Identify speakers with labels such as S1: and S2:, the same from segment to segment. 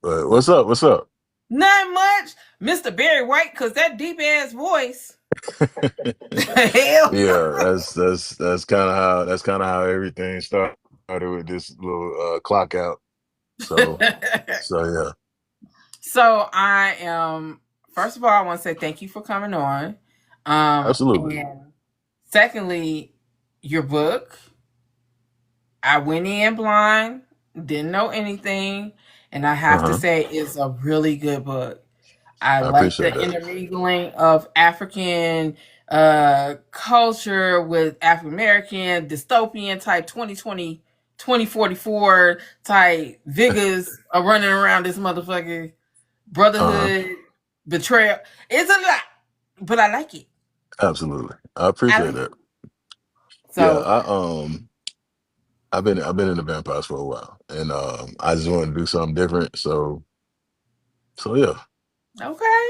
S1: What's up? What's up?
S2: Not much, Mr. Barry White, cause that deep ass voice. Hell.
S1: Yeah, that's kind of how everything started with this little clock out. So so yeah,
S2: So I am. First of all, I want to say thank you for coming on.
S1: absolutely.
S2: And secondly, your book. I went in blind, didn't know anything, and I have to
S1: Uh-huh.
S2: say it's a really good book. I
S1: I
S2: like
S1: appreciate
S2: the
S1: that.
S2: intermingling of African culture with African American dystopian type 2020 2044 type vigors are running around this motherfucker.
S1: Uh-huh.
S2: Brotherhood, betrayal. It's a lot, but I like it.
S1: Absolutely. I
S2: I
S1: appreciate
S2: like it.
S1: that. Yeah,
S2: So
S1: I've been in the vampires for a while, and I just wanted to do something different. So yeah.
S2: okay.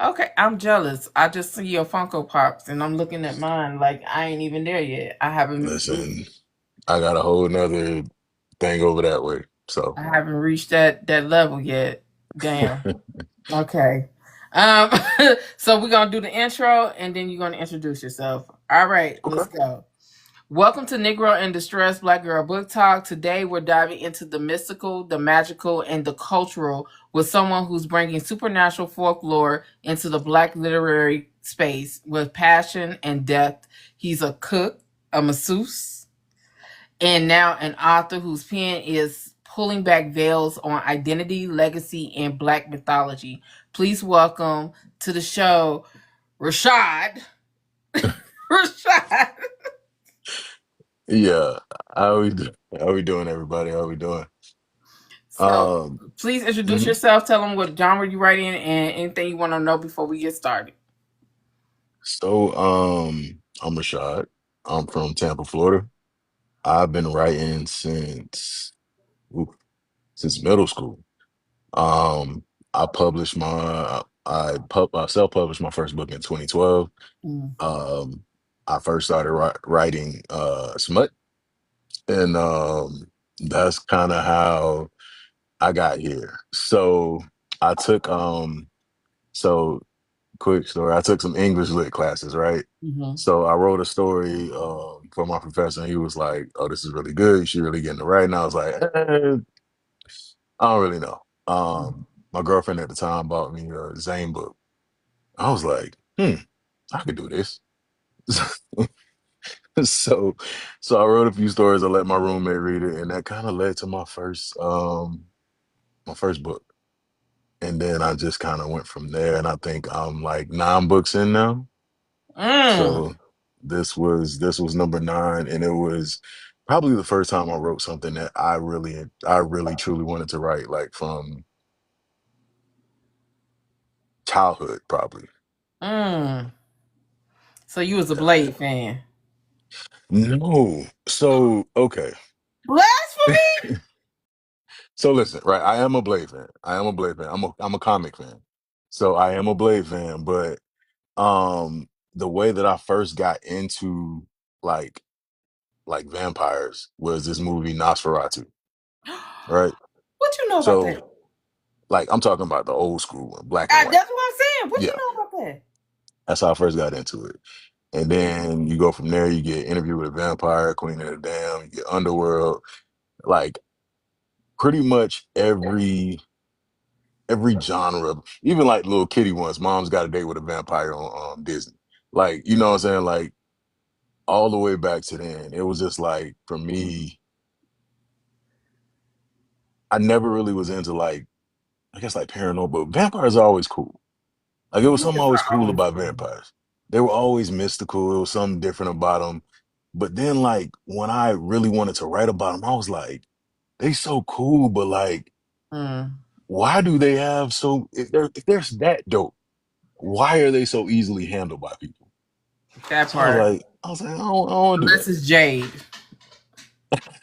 S2: Okay, I'm jealous. I just see your Funko Pops and I'm looking at mine like I ain't even there yet.
S1: Listen, I got a whole nother thing over that way. So
S2: I haven't reached that level yet. Damn. Okay. Um so we're gonna do the intro and then you're gonna introduce yourself. All right,
S1: okay.
S2: let's go. Welcome to Negro in Distress Black Girl Book Talk. Today we're diving into the mystical, the magical, and the cultural with someone who's bringing supernatural folklore into the Black literary space with passion and depth. He's a cook, a masseuse, and now an author whose pen is pulling back veils on identity, legacy, and Black mythology. Please welcome to the show, Rashad. Rashad.
S1: Yeah. How we doing, everybody? How we doing?
S2: So
S1: Um,
S2: please introduce
S1: mhm.
S2: yourself. Tell them what genre you write in and anything you want to know before we get started.
S1: I'm Rashad. I'm from Tampa, Florida. I've been writing ooh, since middle school. Um, I self-published my first book in 2012.
S2: Mm.
S1: Um, I first started writing smut, and that's kind of how I got here. I took so quick story. I took some English lit classes, right?
S2: Mm-hmm.
S1: So I wrote a story for my professor, and he was like, "Oh, this is really good. You should really get into writing." I was like, "I don't really know." My girlfriend at the time bought me a Zane book. I was like, I could do this." so, so I wrote a few stories. I let my roommate read it, and that kind of led to my first book. And then I just kind of went from there. And I think I'm like 9 books in now.
S2: Mm.
S1: So this was number 9, and it was probably the first time I wrote something that I really truly wanted to write, like from childhood, probably.
S2: Mm. So you was a
S1: Yeah.
S2: Blade fan.
S1: No. So okay.
S2: Blasphemy?
S1: So listen, right? I am a Blade fan. I am a Blade fan. I'm a comic fan. So I am a Blade fan, but the way that I first got into like vampires was this movie Nosferatu, right?
S2: What you know about
S1: So
S2: that?
S1: like I'm talking about the old school one, black and white.
S2: That's what I'm saying. What you
S1: Yeah,
S2: know about that?
S1: that's how I first got into it. And then you go from there, you get Interview with a Vampire, Queen of the Dam, you get Underworld, like pretty much every genre, even like little kitty ones. Mom's Got a Date with a Vampire on Disney. Like, you know what I'm saying? Like all the way back to then. It was just like for me, I never really was into like I guess like paranormal, but vampires are always cool. Like it was something
S2: Niggas
S1: always
S2: are
S1: cool
S2: always
S1: about
S2: cool.
S1: vampires. They were always mystical. It was something different about them. But then like when I really wanted to write about them, I was like, they so cool, but like,
S2: Mm.
S1: why do they have so if they're that dope, why are they so easily handled by people?
S2: That
S1: So I was
S2: part.
S1: like, I don't want to
S2: Unless it's Jade.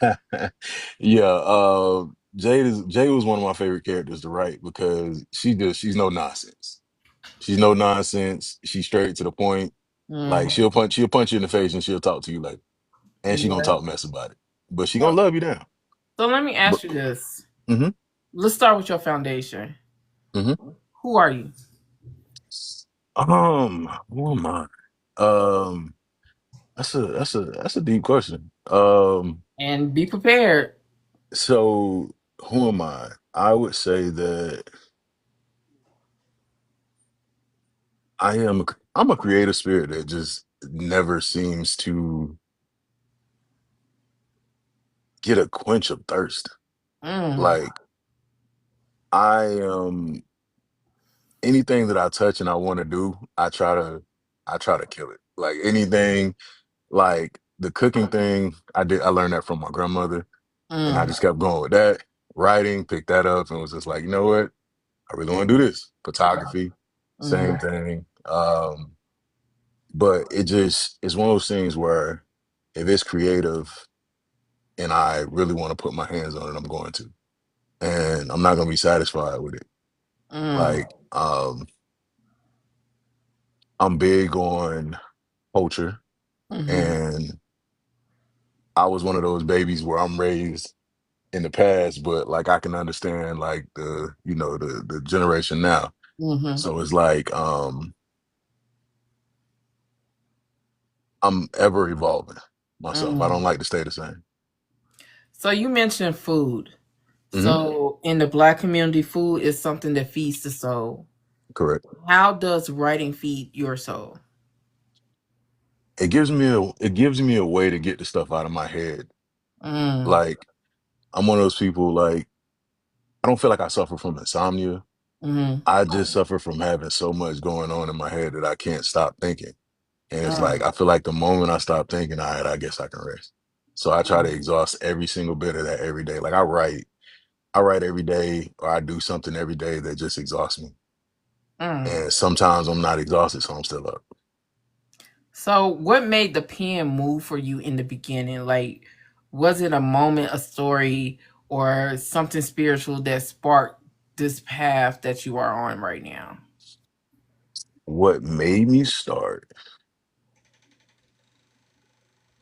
S1: do that. Yeah, Jade was one of my favorite characters to write because she's no nonsense. She's no nonsense. She's straight to the point. Like
S2: Mm.
S1: she'll punch you in the face and she'll talk to you like, and she gonna
S2: Yeah.
S1: talk mess about it, but she
S2: So,
S1: gonna love you down.
S2: so let me
S1: But
S2: ask you this.
S1: mhm.
S2: let's start with your foundation.
S1: Hmm.
S2: Who are you?
S1: Who am I? Um, that's a deep question.
S2: And be prepared.
S1: So who am I? I would say that I'm a creative spirit that just never seems to get a quench of thirst.
S2: Mm,
S1: Like I am anything that I touch and I want to do, I try to kill it. Like anything, like the cooking thing, I learned that from my grandmother and I
S2: mm,
S1: just kept going with that. Writing, picked that up and was just like, you know what? I really want to do this. Photography, same
S2: mm,
S1: thing. But it just it's one of those things where if it's creative and I really want to put my hands on it, I'm going to. And I'm not gonna be satisfied with it.
S2: mm,
S1: Like, I'm big on culture
S2: mhm,
S1: and I was one of those babies where I'm raised in the past, but like I can understand like the generation now.
S2: mhm,
S1: So it's like I'm ever evolving myself. I don't
S2: mm.
S1: like to stay the same.
S2: So you mentioned food.
S1: Hmm.
S2: So in the Black community, food is something that feeds the soul.
S1: Correct.
S2: How does writing feed your soul?
S1: It gives me a way to get the stuff out of my head.
S2: Mm,
S1: Like I'm one of those people like I don't feel like I suffer from insomnia.
S2: mm,
S1: I just suffer from having so much going on in my head that I can't stop thinking. And it's like
S2: mm,
S1: I feel like the moment I stop thinking, all right, I guess I can rest. So I try to
S2: mm,
S1: exhaust every single bit of that every day. Like I write every day, or I do something every day that just exhausts me.
S2: mm.
S1: And sometimes I'm not exhausted, so I'm still up.
S2: So what made the pen move for you in the beginning? Like, was it a moment, a story, or something spiritual that sparked this path that you are on right now?
S1: What made me start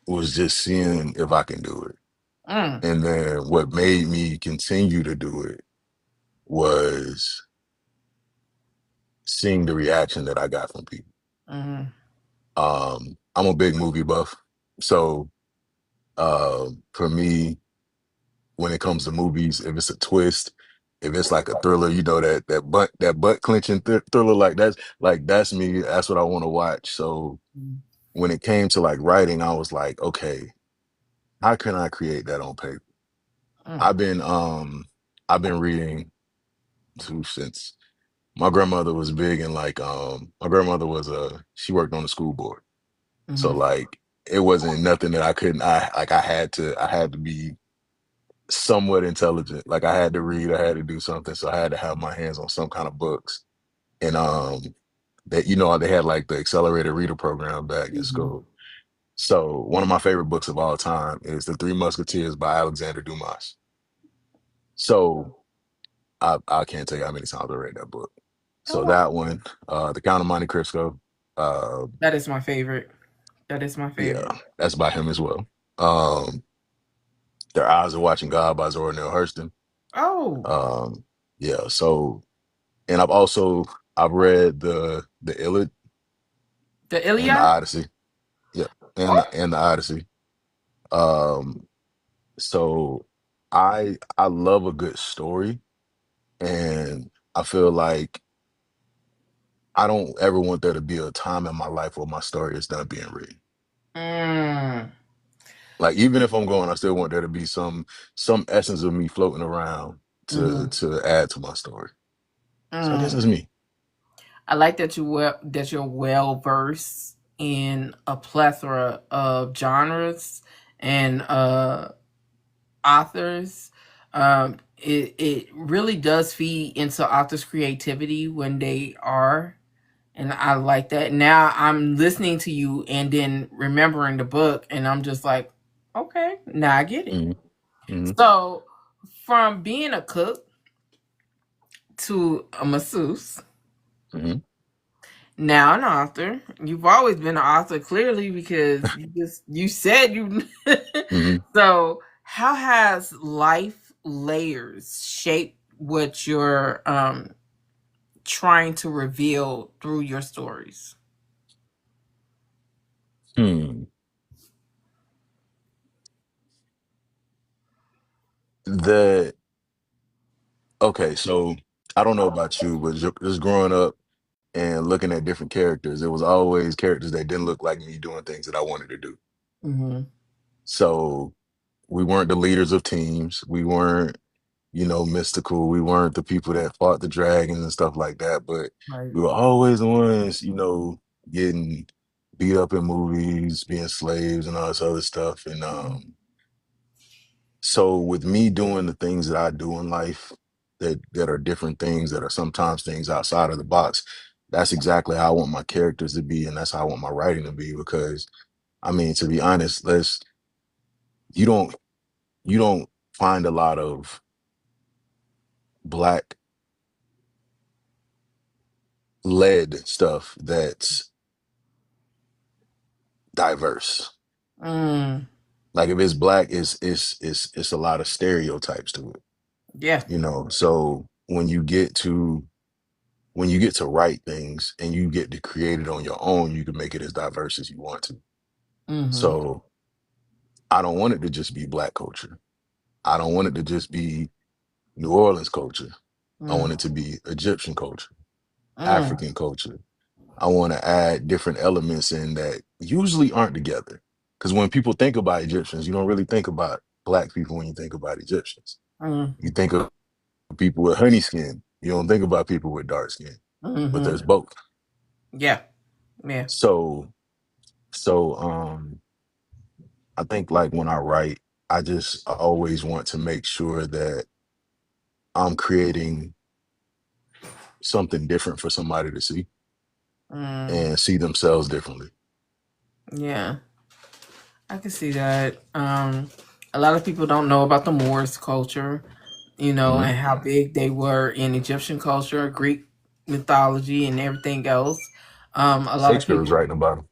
S1: was just seeing if I can do it.
S2: Mm,
S1: And then what made me continue to do it was seeing the reaction that I got from people.
S2: mm,
S1: I'm a big movie buff. So for me, when it comes to movies, if it's a twist, if it's like a thriller, that butt clenching thriller, that's me. That's what I want to watch. So
S2: mm,
S1: when it came to like writing, I was like, okay, how can I create that on paper?
S2: mm,
S1: I've been um I've been reading since my grandmother was big and like my grandmother was she worked on the school board. So
S2: mhm,
S1: like it wasn't nothing that I couldn't I had to be somewhat intelligent. Like I had to read, I had to do something. So I had to have my hands on some kind of books. And that they had like the accelerated reader program back in
S2: mhm.
S1: school. So one of my favorite books of all time is The Three Musketeers by Alexander Dumas. So I can't tell you how many times I read that book.
S2: Oh,
S1: So
S2: wow.
S1: that one, The Count of Monte Cristo, uh,
S2: That is my favorite. That is my
S1: yeah,
S2: favorite.
S1: that's by him as well. Um, Their Eyes Are Watching God by Zora Neale Hurston.
S2: Oh,
S1: Um, yeah, so and I've read the Iliad
S2: the
S1: and the
S2: Iliad?
S1: Odyssey. Yeah,
S2: Oh.
S1: and the Odyssey. Um, so I love a good story, and I feel like I don't ever want there to be a time in my life where my story is done being written.
S2: Mm,
S1: Like even if I'm going, I still want there to be some essence of me floating around
S2: mhm,
S1: to add to my story. So I guess
S2: mm.
S1: that's me.
S2: I like that you're well versed in a plethora of genres and authors. It really does feed into authors' creativity when they are, and I like that. Now I'm listening to you and then remembering the book, and I'm just like, okay, now I get it.
S1: Hmm. Hmm.
S2: So, from being a cook to a masseuse,
S1: Hmm.
S2: now an author. You've always been an author, clearly, because you said you.
S1: Hmm.
S2: So, how has life layers shaped what you're trying to reveal through your stories?
S1: Hmm. The Okay, so I don't know about you, but just growing up and looking at different characters, it was always characters that didn't look like me doing things that I wanted to do.
S2: Mm-hmm.
S1: So we weren't the leaders of teams. We weren't, mystical. We weren't the people that fought the dragons and stuff like that. But
S2: Right.
S1: we were always the ones, getting beat up in movies, being slaves and all this other stuff. And so with me doing the things that I do in life that are different things that are sometimes things outside of the box, that's exactly how I want my characters to be, and that's how I want my writing to be. Because I mean, to be honest, let's you don't you don't find a lot of black led stuff that's diverse.
S2: Mm.
S1: Like if it's black, it's a lot of stereotypes to it.
S2: Yeah.
S1: So when you get to write things and you get to create it on your own, you can make it as diverse as you want to.
S2: Mm-hmm.
S1: So I don't want it to just be black culture. I don't want it to just be New Orleans culture. I
S2: Mm.
S1: want it to be Egyptian culture,
S2: Mm.
S1: African culture. I want to add different elements in that usually aren't together. Because when people think about Egyptians, you don't really think about black people when you think about Egyptians.
S2: Mm.
S1: You think of people with honey skin. You don't think about people with dark skin, but
S2: Mm-hmm.
S1: there's both.
S2: Yeah. Yeah.
S1: So, so I think like when I write, I always want to make sure that I'm creating something different for somebody to see
S2: Mm.
S1: and see themselves differently.
S2: Yeah. I can see that. A lot of people don't know about the Moors culture,
S1: Hmm.
S2: and how big they were in Egyptian culture, Greek mythology, and everything else. A lot of
S1: Shakespeare was
S2: people,
S1: writing about them.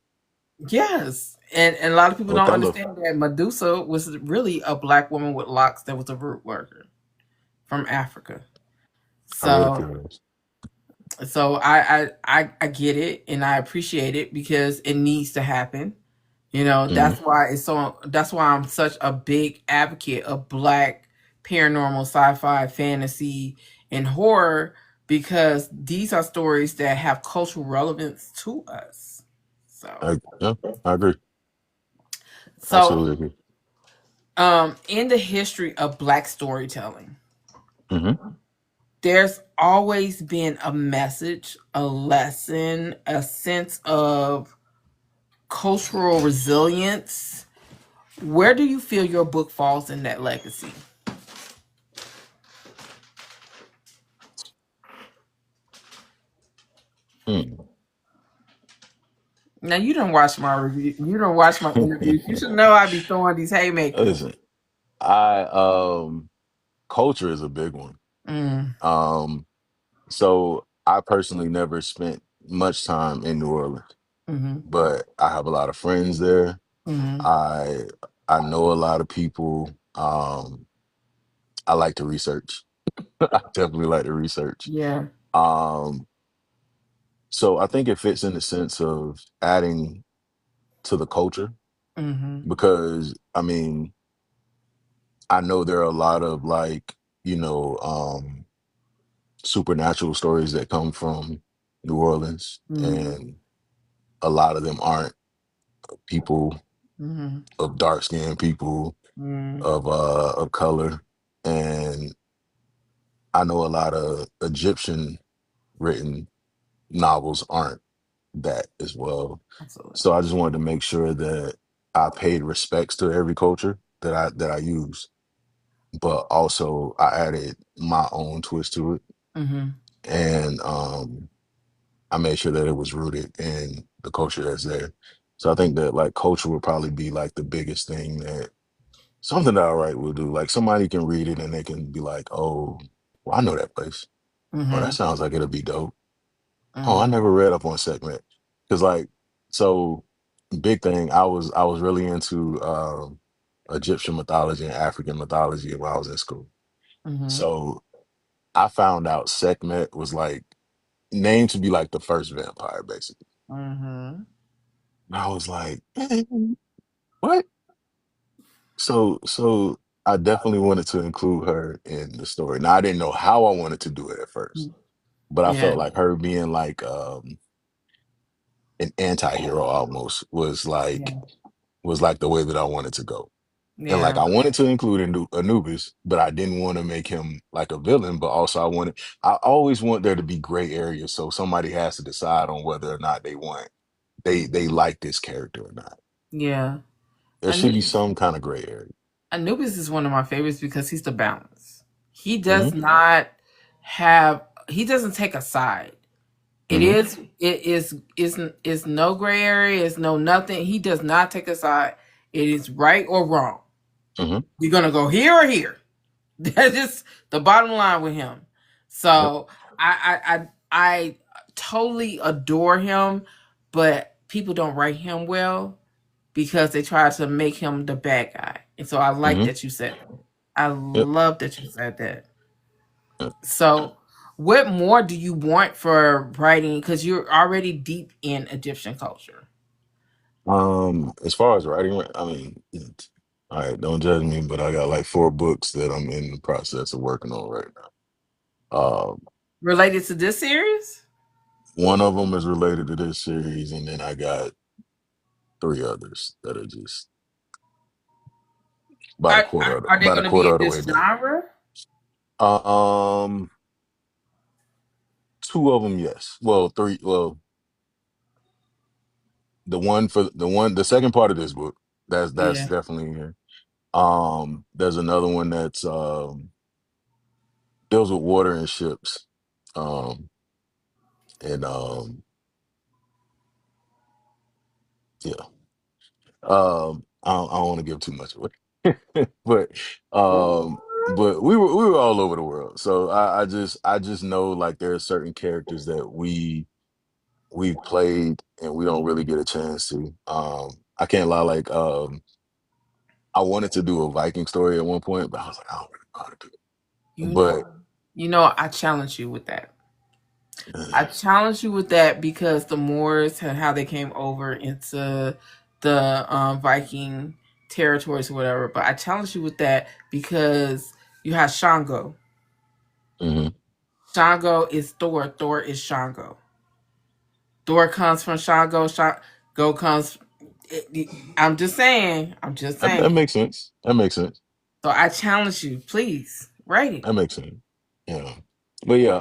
S2: yes, and a lot of people don't
S1: Othello.
S2: understand that Medusa was really a black woman with locks that was a root worker from Africa.
S1: I read a
S2: So
S1: few of those.
S2: I get it and I appreciate it because it needs to happen.
S1: Hmm.
S2: That's why I'm such a big advocate of black paranormal, sci-fi, fantasy, and horror, because these are stories that have cultural relevance to us. So
S1: Yeah, I agree.
S2: so
S1: Absolutely agree.
S2: in the history of black storytelling,
S1: Hmm.
S2: there's always been a message, a lesson, a sense of cultural resilience. Where do you feel your book falls in that legacy?
S1: Hmm.
S2: Now you don't watch my review. You don't watch my interviews. You should know I be throwing these haymakers.
S1: Listen, I culture is a big one.
S2: Mm,
S1: Um, so I personally never spent much time in New Orleans,
S2: mm-hmm,
S1: but I have a lot of friends there.
S2: mm-hmm.
S1: I I know a lot of people. I like to research. I definitely like to research.
S2: Yeah.
S1: Um, so I think it fits in the sense of adding to the culture
S2: Mm-hmm,
S1: because I mean, I know there are a lot of like, supernatural stories that come from New Orleans,
S2: mm-hmm,
S1: and a lot of them aren't people
S2: mm-hmm,
S1: of dark skin, people
S2: mm-hmm.
S1: of color. And I know a lot of Egyptian written novels aren't that as well.
S2: Absolutely.
S1: So I just wanted to make sure that I paid respects to every culture that I use, but also I added my own twist to it.
S2: Mm-hmm,
S1: And I made sure that it was rooted in the culture that's there. So I think that like culture would probably be like the biggest thing that something that I write will do. Like somebody can read it and they can be like, oh, well, I know that place. Oh,
S2: mm-hmm,
S1: that sounds like it'll be dope. Oh, I
S2: mm-hmm.
S1: never read up on segment. Cause like, so big thing, I was really into Egyptian mythology and African mythology when I was in school.
S2: Mm-hmm.
S1: So I found out Sekhmet was like named to be like the first vampire, basically.
S2: Mm-hmm.
S1: And I was like, "Man, what?" So I definitely wanted to include her in the story. Now I didn't know how I wanted to do it at first, but I
S2: Yeah.
S1: felt like her being like an anti-hero almost
S2: Yeah.
S1: was like the way that I wanted to go. And like
S2: Yeah.
S1: I wanted to include Anubis, but I didn't want to make him like a villain. But also I always want there to be gray areas, so somebody has to decide on whether or not they like this character or not.
S2: Yeah.
S1: There should be
S2: Anu-
S1: some kind of gray area.
S2: Anubis is one of my favorites because he's the balance. He
S1: Hmm.
S2: does not have. He doesn't take a side. It
S1: Hmm.
S2: is. It is no gray area. It's no nothing. He does not take a side. It is right or wrong.
S1: Hmm.
S2: You're gonna go here or here. That's just the bottom line with him.
S1: Yep.
S2: So I totally adore him, but people don't write him well because they try to make him the bad guy. And so I like
S1: Hmm.
S2: that you said that. I
S1: Yep.
S2: love that you said that.
S1: Yep.
S2: So what more do you want for writing? Because you're already deep in Egyptian culture.
S1: As far as writing, I mean, all right, don't judge me, but I got like 4 books that I'm in the process of working on right now.
S2: Related to this series?
S1: One of them is related to this series, and then I got 3 others that are just
S2: Are they
S1: about a
S2: going to be
S1: quarter
S2: in
S1: of the way
S2: this
S1: done.
S2: genre?
S1: Uh, um, 2 of them, yes. Well, three. Well, the second part of this book, that's
S2: Yeah.
S1: definitely in here. There's another one that's deals with water and ships. Um, and yeah. I don't want to give too much away, but um, but we were all over the world. So I just know like there are certain characters that we've played and we don't really get a chance to. I can't lie, like I wanted to do a Viking story at one point, but I was like, I don't really know how to do it.
S2: You know, I challenge you with that. I
S1: But
S2: challenge you with that because the Moors and how they came over into the Viking territories or whatever. But I challenge you with that because you have Shango.
S1: mhm.
S2: Shango is Thor. Thor is Shango. Thor comes from Shango. Shango comes. I'm just saying. I'm just
S1: That
S2: saying.
S1: makes sense. That makes sense.
S2: So I challenge you, please write it.
S1: That makes sense. Yeah. But yeah,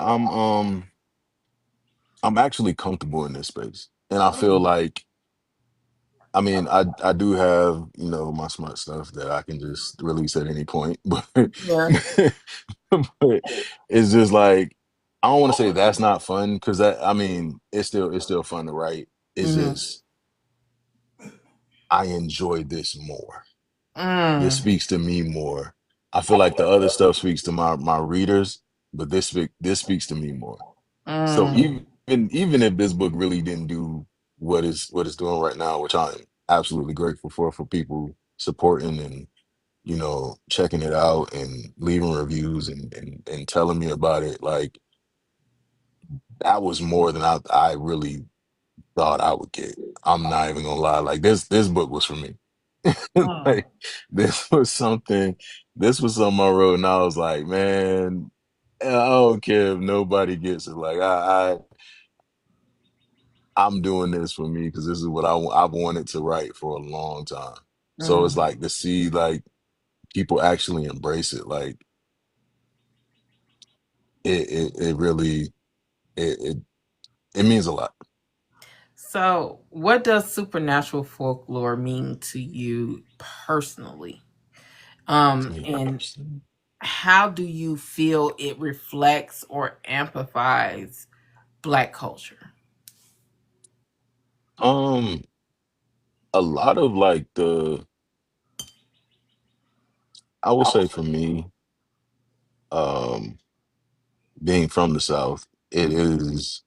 S1: I'm actually comfortable in this space. And I feel like I mean, I do have, my smart stuff that I can just release at any point, but
S2: Yeah.
S1: but it's just like I don't want to say that's not fun because that I mean it's still fun to write. It's
S2: Mm-hmm.
S1: just I enjoy this more. This
S2: Mm.
S1: speaks to me more. I feel like the other stuff speaks to my readers, but this speaks to me more. So
S2: Mm.
S1: even if this book really didn't do what it's doing right now, which I'm absolutely grateful for people supporting and checking it out and leaving reviews and telling me about it, like that was more than I really thought I would get. I'm not even gonna lie, like this book was for me.
S2: Mm.
S1: Like this was something this was something I wrote and I was like, man, I don't care if nobody gets it. Like I'm doing this for me because this is what I've wanted to write for a long time. So it's
S2: Mm.
S1: like to see like people actually embrace it, like it really it, it it means a lot
S2: So, what does supernatural folklore mean to you personally?
S1: to me
S2: And
S1: personally.
S2: how do you feel it reflects or amplifies Black culture?
S1: Um, a lot of like I would say for me, um, being from the South, it is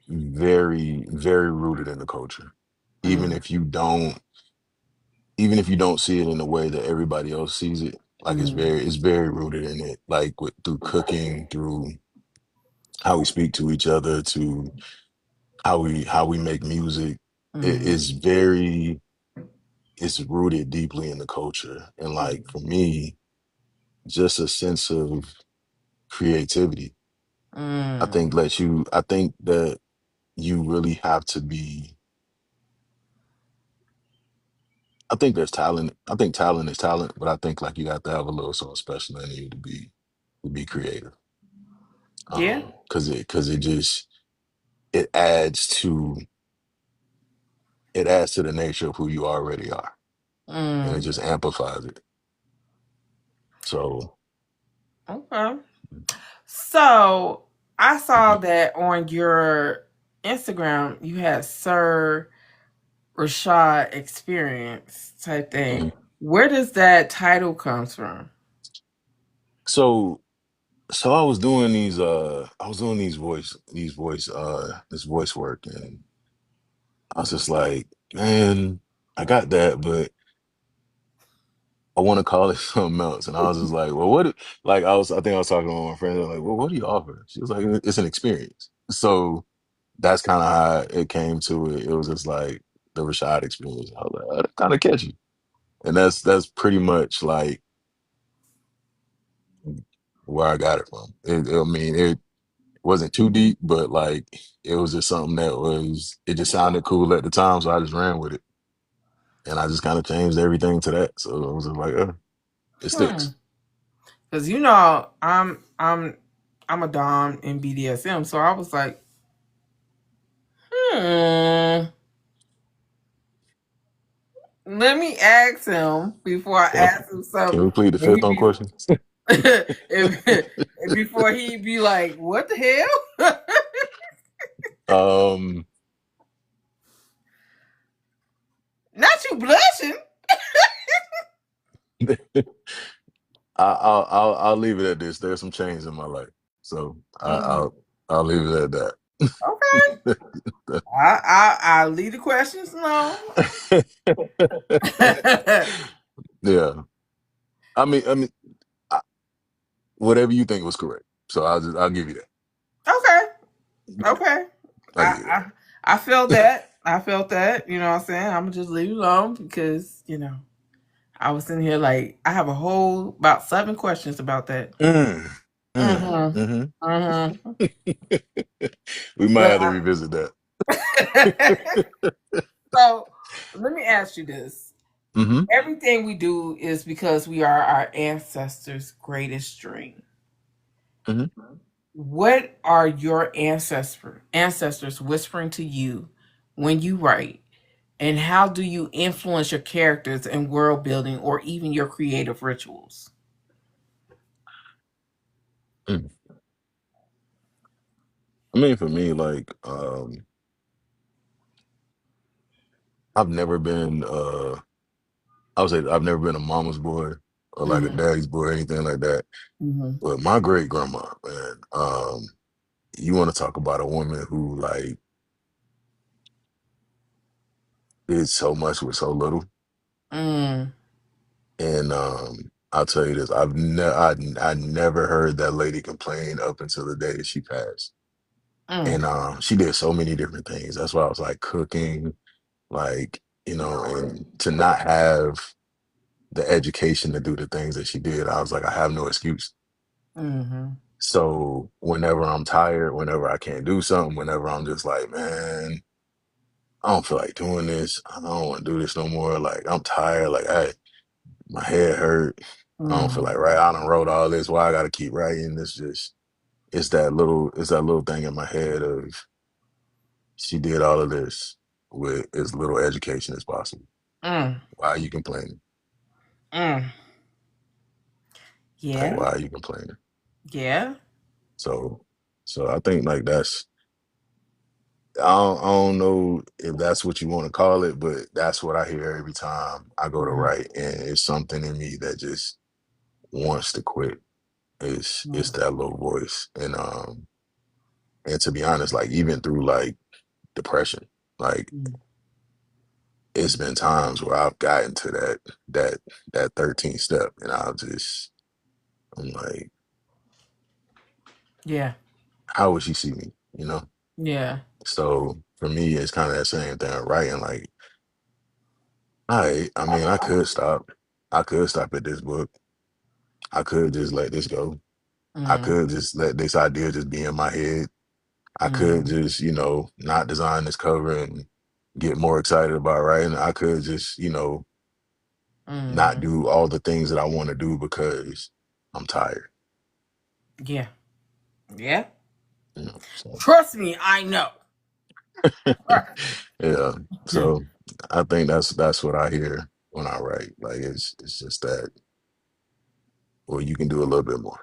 S1: very rooted in the culture. Even
S2: Mm,
S1: if you don't even if you don't see it in the way that everybody else sees it, Like
S2: Mm,
S1: it's very rooted in it. Like through cooking, through how we speak to each other, to how we make music. It
S2: mm,
S1: is very it's rooted deeply in the culture. And like for me, just a sense of creativity.
S2: mm.
S1: I think that you really have to be I think there's talent. I think talent is talent, but I think like you have to have a little something special in you to be creative.
S2: Yeah.
S1: Cause it just it adds to it adds to the nature of who you already are. And it
S2: Mm.
S1: just amplifies it. So
S2: Okay. So I saw that on your Instagram you had Sir Rashad experience type thing.
S1: mhm.
S2: Where does that title comes from?
S1: so so I was doing this voice work, and I was just like, man, I got that, but I want to call it something else. And I was just like, well, I think I was talking to one of my friends. I was like, well, what do you offer? She was like, it's an experience. So that's kind of how it came to it. It was just like the Rashad experience. I was like, oh, that's kind of catchy. And that's pretty much like where I got it from. I mean, it wasn't too deep, but like it was just something it just sounded cool at the time. So I just ran with it. And I just kind of changed everything to that. So I was just like, it
S2: Hmm.
S1: sticks.
S2: Because you know I'm a dom in BDSM, so I was like, hmm. Let me ask him before I
S1: Can,
S2: ask him
S1: can
S2: something.
S1: we plead the
S2: And he
S1: fifth on
S2: be
S1: questions?
S2: if, before he be like, what the hell?
S1: um,
S2: Not you blushing.
S1: I'll leave it at this. There's some change in my life, so
S2: Mm,
S1: I'll leave it at
S2: okay.
S1: that.
S2: I leave the questions alone.
S1: Yeah, I mean, I, whatever you think was correct. So I'll give you that.
S2: Okay. Okay.
S1: I'll
S2: I,
S1: give you
S2: I I felt that. I felt that. You know what I'm saying? I'm gonna just leave it alone because I was in here like I have a whole about 7 questions about that.
S1: that.
S2: Mm-hmm.
S1: Mm-hmm.
S2: Mm-hmm.
S1: We might
S2: But
S1: have to revisit that.
S2: so let me ask you this.
S1: Hmm.
S2: Everything we do is because we are our ancestors' greatest dream.
S1: Hmm.
S2: What are your ancestors whispering to you when you write? And how do you influence your characters and world building or even your creative rituals?
S1: I mean, for me, like, I've never been, I would say I've never been a mama's boy or like a
S2: Mm-hmm.
S1: daddy's boy or anything like that.
S2: Mm-hmm.
S1: But my great grandma, man, you want to talk about a woman who like did so much with so little.
S2: Mm,
S1: And I'll tell you this, I never heard that lady complain up until the day that she passed. And
S2: mm,
S1: she did so many different things. That's why I was like cooking, like, and to not have the education to do the things that she did, I was like, I have no excuse.
S2: mm-hmm.
S1: So whenever I'm tired, whenever I can't do something, whenever I'm just like, man, I don't feel like doing this. I don't want to do this no more. Like I'm tired. Like my head hurt. I don't feel
S2: Mm,
S1: like I done wrote all this. Why I gotta keep writing? It's that little thing in my head of she did all of this with as little education as possible.
S2: mm,
S1: Why are you complaining?
S2: mm.
S1: Like
S2: Yeah,
S1: why are you complaining?
S2: yeah.
S1: So so I think like I don't know if that's what you want to call it, but that's what I hear every time I go to
S2: Mm,
S1: write, and it's something in me that just wants to quit. It's
S2: mm,
S1: that little voice, and to be honest, like even through like depression, like
S2: mm,
S1: it's been times where I've gotten to that that 13th step, and I'm like,
S2: Yeah.
S1: how would she see me? You know?
S2: Yeah.
S1: So for me, it's kind of that same thing. Writing, like, I mean, I could stop. I could stop at this book. I could just let this go. I
S2: Mm-hmm.
S1: could just let this idea just be in my head. I could
S2: Mm-hmm.
S1: just, not design this cover and get more excited about writing. I could just, not
S2: Mm-hmm.
S1: do all the things that I want to do because I'm tired.
S2: Yeah. Yeah.
S1: So
S2: Trust me, I know.
S1: yeah. So I think that's what I hear when I write. Like it's just that, well, you can do a little bit more.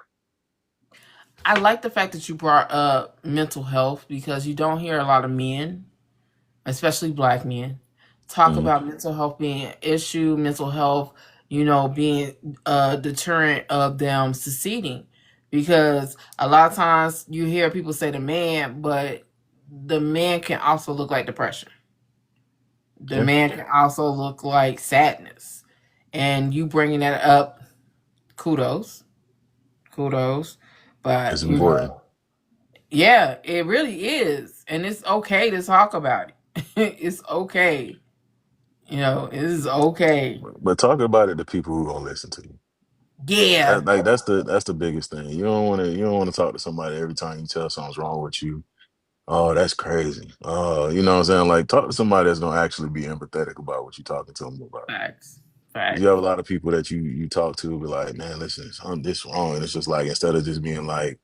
S2: I like the fact that you brought up mental health because you don't hear a lot of men, especially black men, talk
S1: Hmm.
S2: about mental health being an issue, mental health, being a deterrent of them succeeding. Because a lot of times you hear people say the man, but the man can also look like depression. The
S1: Yeah,
S2: man can also look like sadness. And you bringing that up, kudos, kudos. But,
S1: it's important.
S2: yeah, it really is. And it's okay to talk about it. It's okay. It is okay.
S1: But talking about it to people who gonna listen to you.
S2: Yeah.
S1: Like that's the biggest thing. You don't want to talk to somebody every time you tell something's wrong with you. Oh, that's crazy. Oh, you know what I'm saying? Like, talk to somebody that's gonna actually be empathetic about what you're talking to them about.
S2: Facts.
S1: 'Cause you have a
S2: Facts.
S1: lot of people that you talk to be like, man, listen, I'm this wrong, and it's just like instead of just being like,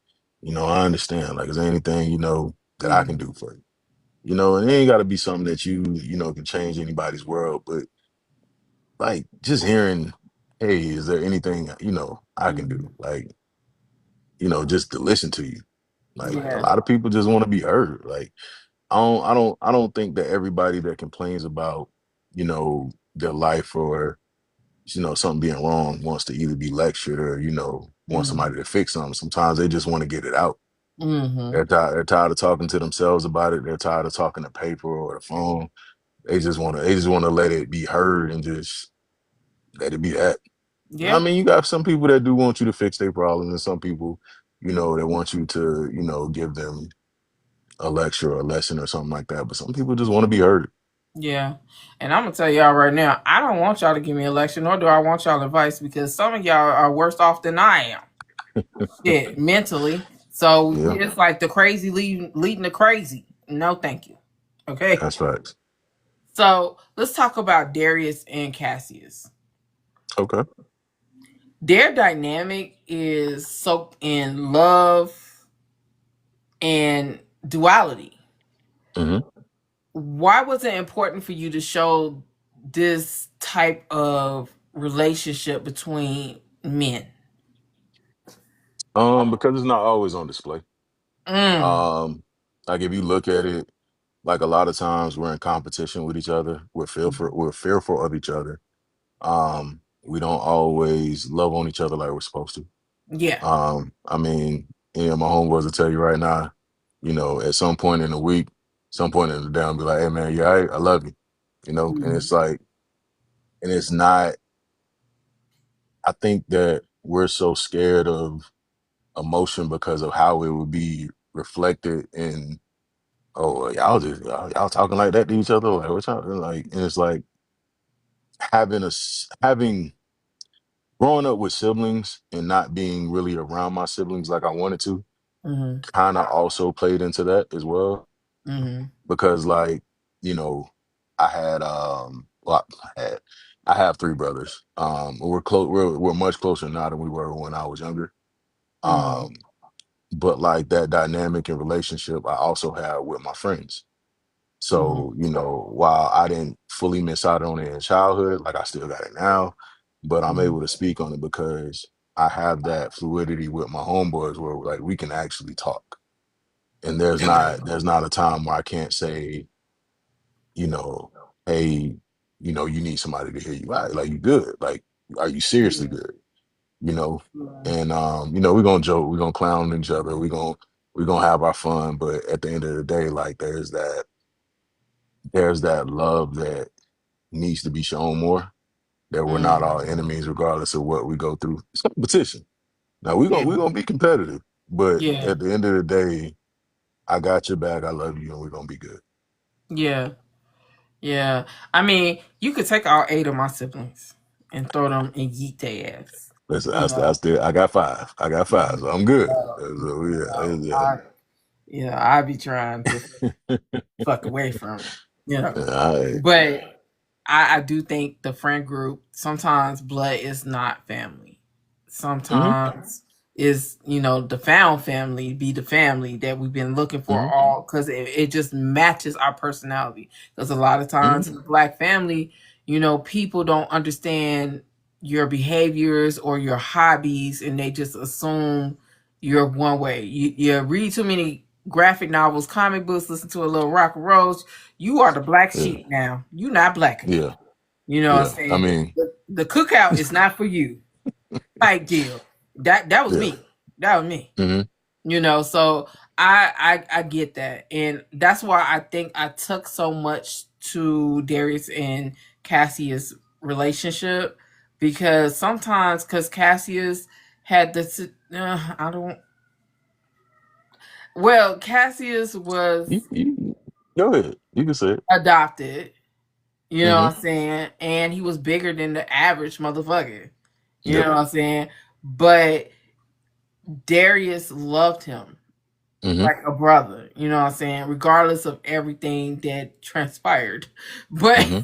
S1: I understand. Like, is there anything that I
S2: Mm,
S1: can do for you? And it ain't got to be something that can change anybody's world, but like just hearing, hey, is there anything I can do?
S2: mm,
S1: Like, just to listen to you. Like a
S2: yeah.
S1: lot of people just want to be heard. Like I don't think that everybody that complains about, their life or something being wrong wants to either be lectured or, want
S2: Mm,
S1: somebody to fix something. Sometimes they just want to get it out.
S2: mm-hmm.
S1: They're tired of talking to themselves about it. They're tired of talking to paper or the phone. They just want to let it be heard and just let it be that. I
S2: Yeah.
S1: mean, you got some people that do want you to fix their problems, and some people, that want you to, give them a lecture or a lesson or something like that. But some people just want to be heard.
S2: Yeah. And I'm gonna tell y'all right now, I don't want y'all to give me a lecture, nor do I want y'all advice because some of y'all are worse off than I am. Shit, mentally. So
S1: Yeah,
S2: it's like the crazy leading the crazy. No, thank you. Okay.
S1: that's facts.
S2: So let's talk about Darius and Cassius.
S1: Okay.
S2: Their dynamic is soaked in love and duality.
S1: Hmm.
S2: Why was it important for you to show this type of relationship between men?
S1: Because it's not always on display.
S2: Mm,
S1: Um, like if you look at it, like a lot of times we're in competition with each other. We're fearful of each other. We don't always love on each other like we're supposed to.
S2: yeah.
S1: I mean, my homeboys will tell you right now, at some point in the week, some point in the day, I'll be like, hey man, yeah, I love you. And
S2: Mm,
S1: it's like, and it's not, I think that we're so scared of emotion because of how it would be reflected in, oh, well, y'all talking like that to each other, like what y'all like, and it's like having growing up with siblings and not being really around my siblings like I wanted to
S2: mm-hmm,
S1: kind of also played into that as well,
S2: mm-hmm,
S1: because like, you know I had well, I have three brothers. We're close, we're much closer now than we were when I was younger.
S2: mm-hmm,
S1: um but like that dynamic and relationship I also have with my friends.
S2: mm-hmm,
S1: So, while I didn't fully miss out on it in childhood, like I still got it now, but I'm
S2: mm-hmm.
S1: able to speak on it because I have that fluidity with my homeboys where like we can actually talk. And there's not a time where I can't say, you know, hey, you need somebody to hear you out. Like you good. Like, are you seriously good? You know? And we're gonna joke, we're gonna clown each other, we're gonna have our fun, but at the end of the day, like there's that love that needs to be shown more. That we're not all
S2: Mm.
S1: enemies, regardless of what we go through. It's competition. Now
S2: Yeah.
S1: we're gonna be competitive, but
S2: Yeah.
S1: at the end of the day, I got your back. I love you, and we're gonna be good.
S2: Yeah. Yeah. I mean, you could take all 8 of my siblings and throw them and yeet their ass.
S1: Listen,
S2: You
S1: I
S2: know.
S1: still, I got five. I got five, so I'm good. So yeah,
S2: I I be trying to fuck away from it. You know.
S1: I,
S2: But I do think the friend group sometimes blood is not family.
S1: mm-hmm,
S2: Sometimes is the found family be the family that we've been looking for
S1: mm-hmm,
S2: all because it just matches our personality. Because a lot of
S1: mm-hmm,
S2: times in the black family, people don't understand your behaviors or your hobbies, and they just assume you're one way. You read too many graphic novels, comic books, listen to a little rock and roll, you are the black
S1: yeah,
S2: sheep now. You're not black enough.
S1: yeah,
S2: You know what I'm
S1: yeah. I
S2: saying?
S1: mean,
S2: The cookout is not for you. Type deal. That was
S1: yeah,
S2: me. That was me.
S1: mm-hmm,
S2: So I get that. And that's why I think I took so much to Darius and Cassius relationship, because sometimes because Cassius had this I don't well, Cassius was
S1: you go ahead. You can say it.
S2: adopted. You know
S1: Mm-hmm,
S2: what I'm saying? And he was bigger than the average motherfucker. You
S1: yep,
S2: know what I'm saying? But Darius loved him
S1: mm-hmm,
S2: like a brother. You know what I'm saying? Regardless of everything that transpired. But
S1: mm-hmm,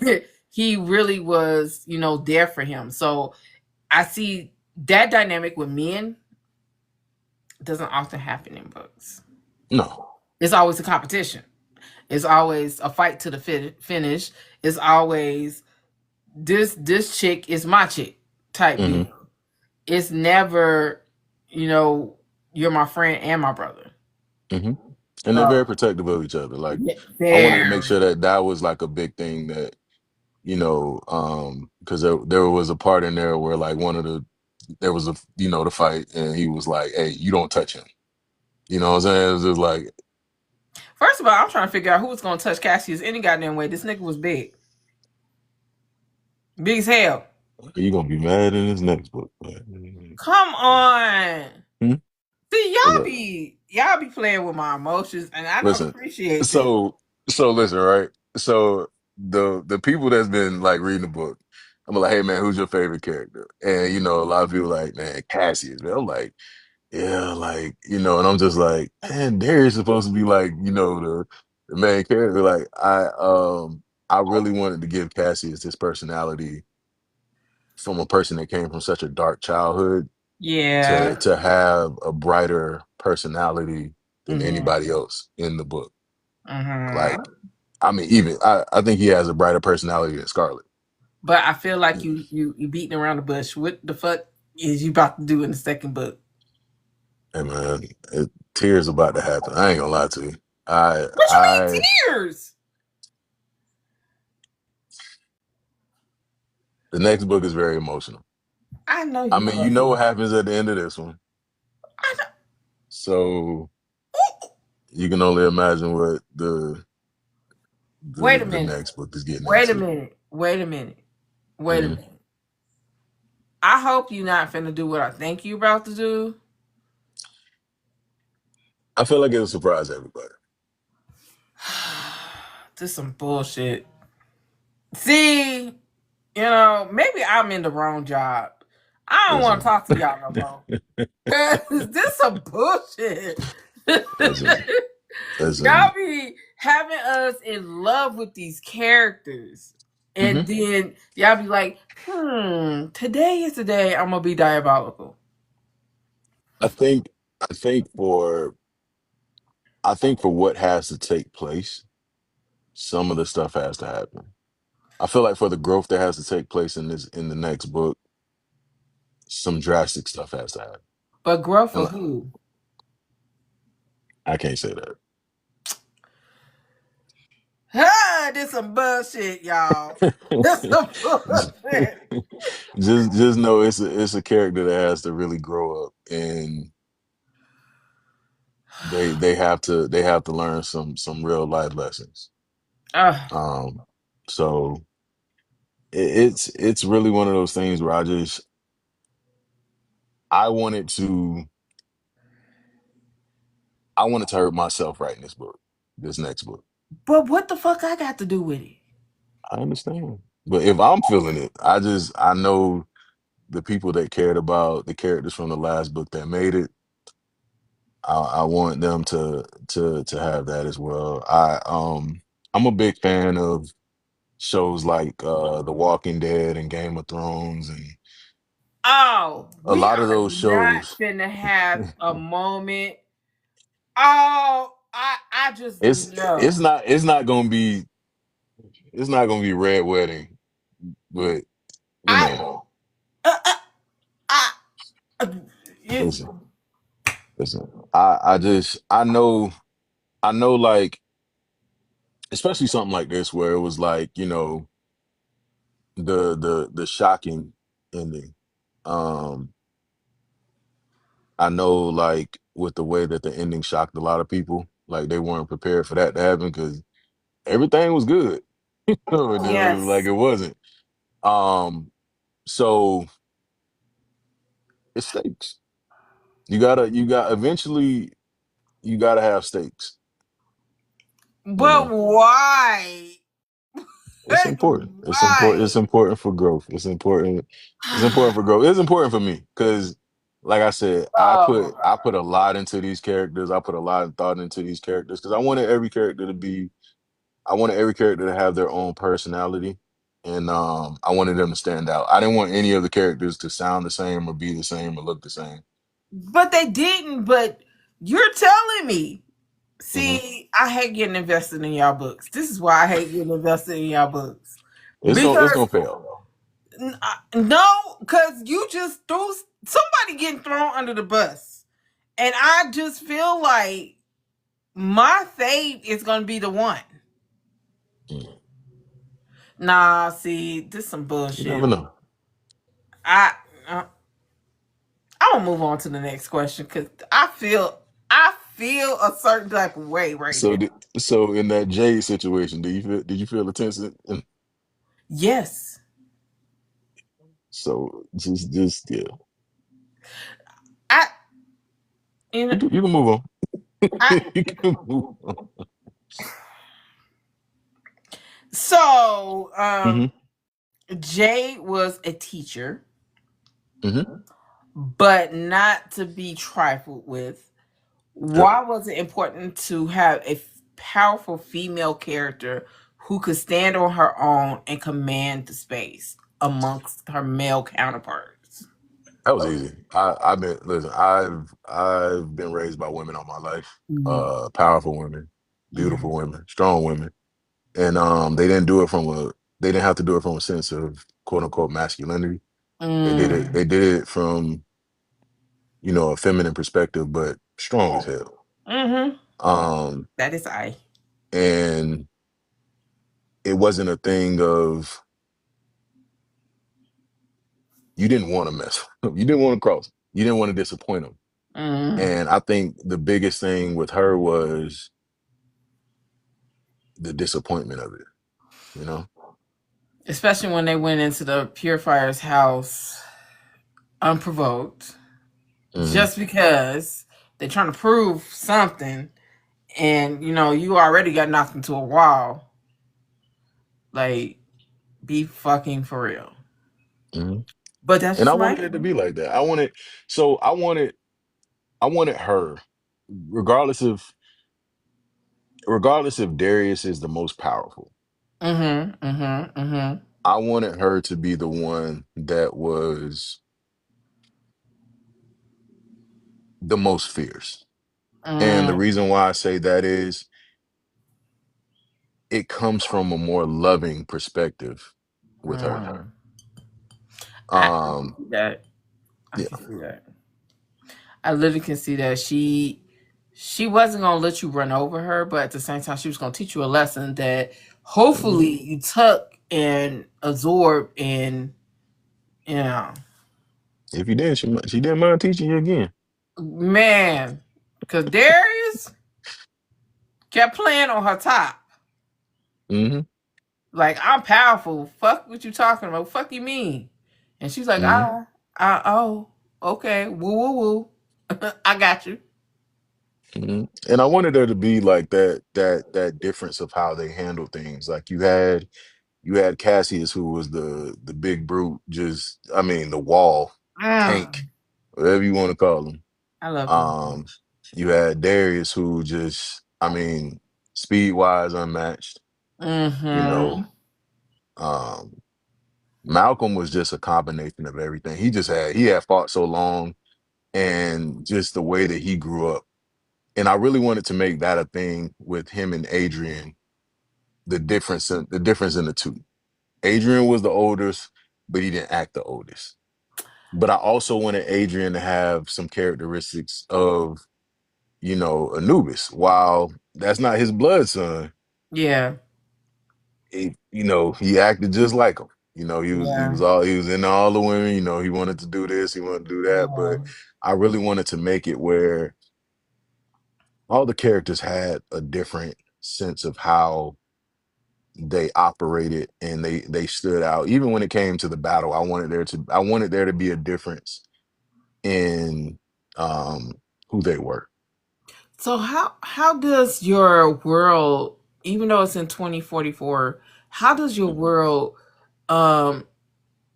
S2: he really was, there for him. So I see that dynamic with men doesn't often happen in books.
S1: no,
S2: It's always a competition. It's always a fight to the finish. It's always this chick is my chick type
S1: mm-hmm,
S2: deal. It's never, you know, you're my friend and my brother.
S1: mm-hmm. And they're very
S2: So
S1: protective of each other. Like
S2: yeah,
S1: I wanted to make
S2: very.
S1: sure that that was like a big thing that because there was a part in there where like one of the there was a the fight and he was like, hey, you don't touch him. You know what I'm saying? It was just like,
S2: First of all, I'm trying to figure out who was gonna touch Cassius any goddamn way. This nigga was big, big as hell.
S1: you gonna be mad in his next book. Man.
S2: Come on,
S1: Hmm?
S2: see
S1: What's
S2: y'all
S1: up?
S2: be playing with my emotions, and I don't
S1: Listen,
S2: appreciate this.
S1: so listen, right? So the people that's been like reading the book, I'm like, hey man, who's your favorite character? And a lot of people like, man, Cassius. Man, I'm like, yeah, like, and I'm just like, man, Darius supposed to be like, the main character. Like, I really wanted to give Cassius his personality from a person that came from such a dark childhood
S2: Yeah.
S1: to have a brighter personality than
S2: Mm-hmm.
S1: anybody else in the book. Like,
S2: Mm-hmm.
S1: I mean, even I think he has a brighter personality than Scarlet.
S2: But I feel like you beating around the bush. What the fuck is you about to do in the second book?
S1: And man, tears about to happen. I ain't gonna lie to you. I
S2: What you
S1: I
S2: mean tears?
S1: the next book is very emotional.
S2: I know
S1: I
S2: you
S1: mean, you
S2: fucking.
S1: know what happens at the end of this one.
S2: I know.
S1: So you can only imagine what
S2: Wait a
S1: the
S2: minute.
S1: next book is getting
S2: Wait a
S1: into.
S2: minute. Wait a minute. Wait a
S1: Mhm.
S2: minute. I hope you not finna do what I think you about to do.
S1: I feel like it'll surprise everybody.
S2: This some bullshit. See, maybe I'm in the wrong job. I don't want to
S1: Listen,
S2: talk to y'all no more. Cause this some bullshit.
S1: listen,
S2: Y'all
S1: listen.
S2: be having us in love with these characters. And
S1: Hmm.
S2: then y'all be like, today is the day I'm gonna be diabolical.
S1: I think I think for I think for what has to take place, some of the stuff has to happen. I feel like for the growth that has to take place in the next book, some drastic stuff has to happen.
S2: But growth
S1: And
S2: for who?
S1: I can't say
S2: Ah, this some bullshit, y'all. This some
S1: that.
S2: bullshit.
S1: Just know it's a character that has to really grow up, and they have to learn some real life lessons.
S2: Ah,
S1: Um, so it's really one of those things where I wanted to I wanted to hurt myself writing this next book.
S2: But what the fuck I got to do with it?
S1: I understand. But if I'm feeling it, I know the people that cared about the characters from the last book that made it. I want them to have that as well. I'm a big fan of shows like The Walking Dead and Game of Thrones and
S2: Oh,
S1: a
S2: we
S1: lot of
S2: are
S1: those
S2: not
S1: shows.
S2: finna have a moment. Oh, I just
S1: It's
S2: know.
S1: not it's not gonna be red wedding, but you
S2: I
S1: know,
S2: uh, uh, I uh, it,
S1: listen, listen. I know like especially something like this where it was like, you know, the shocking ending. Um I know like with the way that the ending shocked a lot of people, like they weren't prepared for that to happen because everything was good. And then it was like
S2: yes.
S1: it wasn't. Um so it's stakes. You got eventually you gotta have stakes, you
S2: But
S1: know.
S2: why?
S1: It's important. It's important. It's
S2: Why?
S1: important for growth. It's important for growth. It's important for me because, like I said,
S2: Oh my
S1: I
S2: god.
S1: put a lot into these characters. I put a lot of thought into these characters because I wanted every character to have their own personality, and I wanted them to stand out. I didn't want any of the characters to sound the same or be the same or look the same.
S2: But they didn't, but you're telling me.
S1: Hmm.
S2: See, I hate getting invested in y'all books. This is why I hate getting invested in y'all books.
S1: It's
S2: Because
S1: gonna pay off.
S2: no, because you just threw somebody getting thrown under the bus. And I just feel like my fate is gonna be the one.
S1: Mm.
S2: Nah, see, this some
S1: You
S2: bullshit.
S1: never know.
S2: I uh, I'm gonna move on to the next question because I feel a certain type of way right
S1: So,
S2: now.
S1: di- so in that Jade situation, did you feel the tension?
S2: Yes,
S1: So yeah,
S2: I you know
S1: you can move on.
S2: I
S1: You can move on.
S2: so
S1: Hmm.
S2: Jay was a teacher,
S1: Hmm.
S2: but not to be trifled with.
S1: Yep.
S2: Why was it important to have a powerful female character who could stand on her own and command the space amongst her male counterparts?
S1: That was easy. I've been listen. I've been raised by women all my life.
S2: Mm-hmm.
S1: Powerful women,
S2: Mm-hmm.
S1: beautiful women, strong women, and they didn't do it from a they didn't have to do it from a sense of quote unquote masculinity.
S2: Mm.
S1: They did it from a feminine perspective, but strong as hell.
S2: Mm-hmm.
S1: Um,
S2: That is I.
S1: and it wasn't a thing of you didn't want to mess. You didn't want to cross. You didn't want to disappoint them.
S2: Mm.
S1: And I think the biggest thing with her was the disappointment of it. You know.
S2: Especially when they went into the purifier's house unprovoked,
S1: Hmm.
S2: just because they're trying to prove something, and you already got knocked into a wall. Like, be fucking for real.
S1: Hmm.
S2: But that's
S1: And I
S2: just my.
S1: wanted it to be like that. So I wanted her, regardless of regardless if Darius is the most powerful.
S2: Mm-hmm. Mm-hmm. Mm-hmm.
S1: I wanted her to be the one that was the most fierce. And the
S2: Mm,
S1: reason why I say that is it comes from a more loving perspective with her.
S2: mm. I can
S1: Um,
S2: see that. I
S1: yeah.
S2: can see that. I literally can see that she wasn't gonna let you run over her, but at the same time, she was gonna teach you a lesson that
S1: Mhm.
S2: hopefully you took and absorbed and you know,
S1: If you did, she didn't mind teaching you again.
S2: man, because Darius kept playing on her top.
S1: Hmm.
S2: Like, I'm powerful. Fuck what you talking about. Fuck you mean? And she's like,
S1: Hmm.
S2: oh, okay, woo woo woo. I got you.
S1: Hmm. And I wanted there to be like that difference of how they handle things. Like you had Cassius, who was the big brute, just I mean the wall tank,
S2: Mm,
S1: whatever you want to call him.
S2: I love them.
S1: Um, you had Darius, who just I mean speed wise unmatched. You
S2: Mm-hmm.
S1: know, um, Malcolm was just a combination of everything. He had fought so long, and just the way that he grew up. And I really wanted to make that a thing with him and Adrian. The difference in the two. Adrian was the oldest, but he didn't act the oldest. But I also wanted Adrian to have some characteristics of, Anubis. While that's not his blood son,
S2: Yeah.
S1: he acted just like him. He
S2: Yeah.
S1: was into all the women. He wanted to do this, he wanted to do that. But
S2: Yeah.
S1: I really wanted to make it where all the characters had a different sense of how they operated, and they stood out. Even when it came to the battle, I wanted there to be a difference in um who they were.
S2: So how does your world, even though it's in 2044, how does your
S1: Mhm.
S2: world um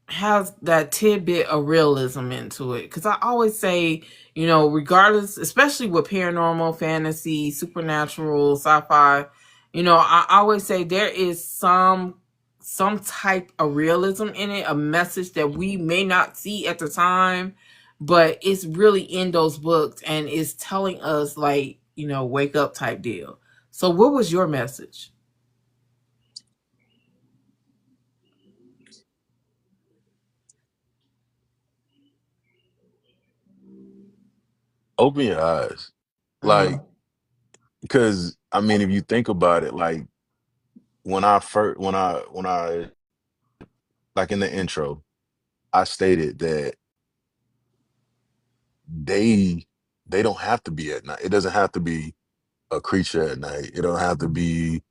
S2: has that tidbit of realism into it? Because I always say, regardless, especially with paranormal, fantasy, supernatural, sci-fi, I always say there is some type of realism in it, a message that we may not see at the time, but it's really in those books and it's telling us, like, wake up type deal. So what was your message?
S1: Open your eyes, like,
S2: Mm,
S1: because I mean, if you think about it, like when I like in the intro, I stated that they they don't have to be at night. It doesn't have to be a creature at night. It don't have to be,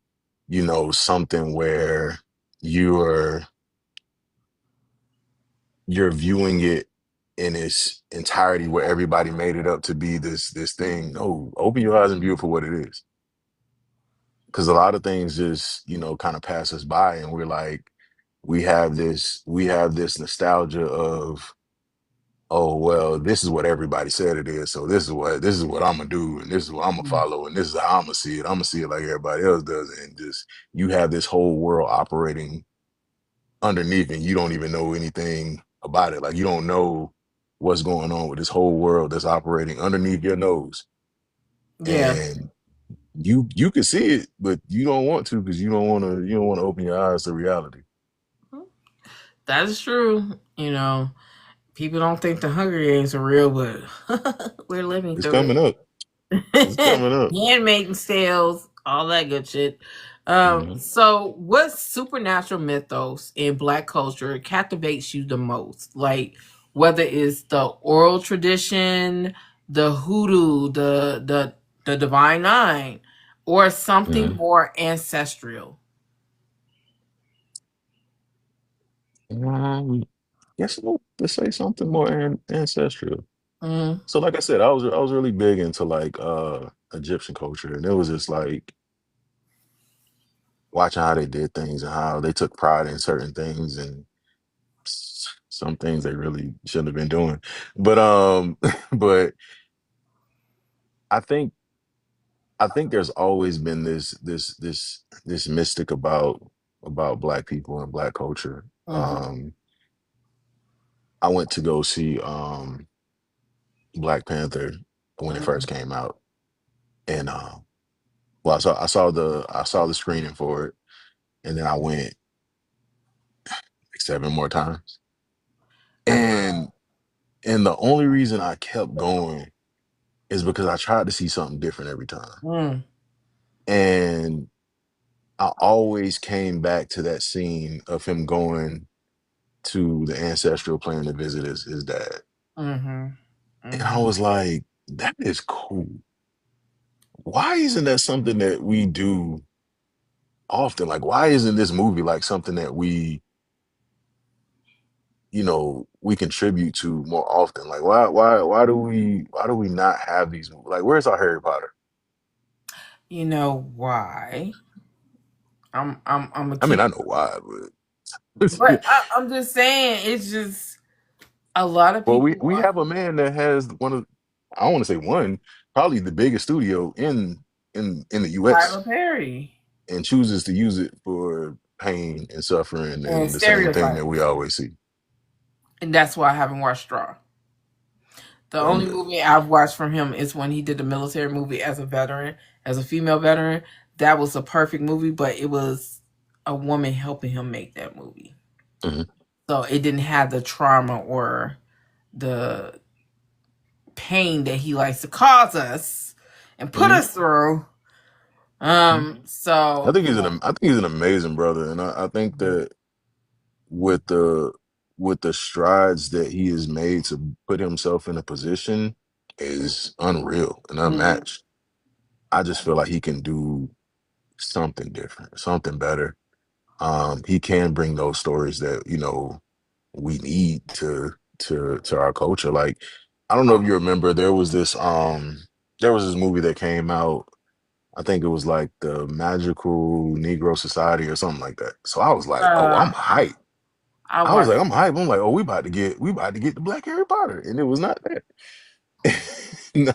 S1: something where you're you're viewing it in its entirety, where everybody made it up to be this thing. No, open your eyes and view it for what it is. Because a lot of things just, kind of pass us by, and we're like, we have this nostalgia of, oh well, this is what everybody said it is, so this is what I'm gonna do, and this is what I'm gonna follow, and this is how I'm gonna see it. I'm gonna see it like everybody else does, and just you have this whole world operating underneath, and you don't even know anything about it. Like you don't know what's going on with this whole world that's operating underneath your nose,
S2: yeah.
S1: and you can see it, but you don't want to, because you don't want to open your eyes to reality.
S2: That is true. People don't think the Hunger Games are real, but we're living
S1: It's
S2: through
S1: coming up. It's
S2: it.
S1: coming up.
S2: Handmaiden sales, all that good shit.
S1: Mhm.
S2: So what supernatural mythos in Black culture captivates you the most? Like, whether it's the oral tradition, the hoodoo, the divine nine, or something
S1: Mhm.
S2: more ancestral.
S1: Um, Guess let's say something more ancestral.
S2: Mm,
S1: So, like I said, I was really big into like Egyptian culture, and it was just like watching how they did things and how they took pride in certain things, and some things they really shouldn't have been doing. But but I think I think there's always been this mystic about Black people and Black culture.
S2: mhm,
S1: I went to go see Black Panther when it first
S2: mhm,
S1: came out, and well, I saw the screening for it, and then I went like 7 more times,
S2: that's
S1: and the only reason I kept going is because I tried to see something different every time,
S2: mm,
S1: and I always came back to that scene of him going to the ancestral plane to visit his dad,
S2: mhm,
S1: and I
S2: mhm.
S1: was like, that is cool. Why isn't that something that we do often. Like, why isn't this movie like something that we, we contribute to more often? Like, why do we not have these? Like, where's our Harry Potter?
S2: You know why? I'm gonna
S1: I mean,
S2: keep,
S1: I know why, but
S2: but I'm just saying it's just a lot of
S1: well,
S2: people
S1: we
S2: want
S1: have a man that has one of, I don't want to say one, probably the biggest studio in the U.S.
S2: Tyler Perry
S1: and chooses to use it for pain and suffering
S2: and
S1: and the same thing that we
S2: stereotypes,
S1: always see.
S2: and that's why I haven't watched Straw. The only
S1: Yeah.
S2: movie I've watched from him is when he did the military movie as a veteran, as a female veteran. That was a perfect movie, but it was a woman helping him make that movie.
S1: Mhm.
S2: So it didn't have the trauma or the pain that he likes to cause us and put
S1: Mhm.
S2: us through.
S1: Mhm. I
S2: So
S1: think I think he's an amazing brother, and I think that with the with the strides that he has made to put himself in a position is unreal and
S2: mhm.
S1: unmatched. I just feel like he can do something different, something better. He can bring those stories that we need to our culture. Like, I don't know if you remember, there was this movie that came out. I think it was like the Magical Negro Society or something like that. So I was like, oh,
S2: uh,
S1: I'm hyped.
S2: I
S1: I was like,
S2: watched.
S1: I'm hyped. I'm like, oh, we about to get the Black Harry Potter, and it was not that. No,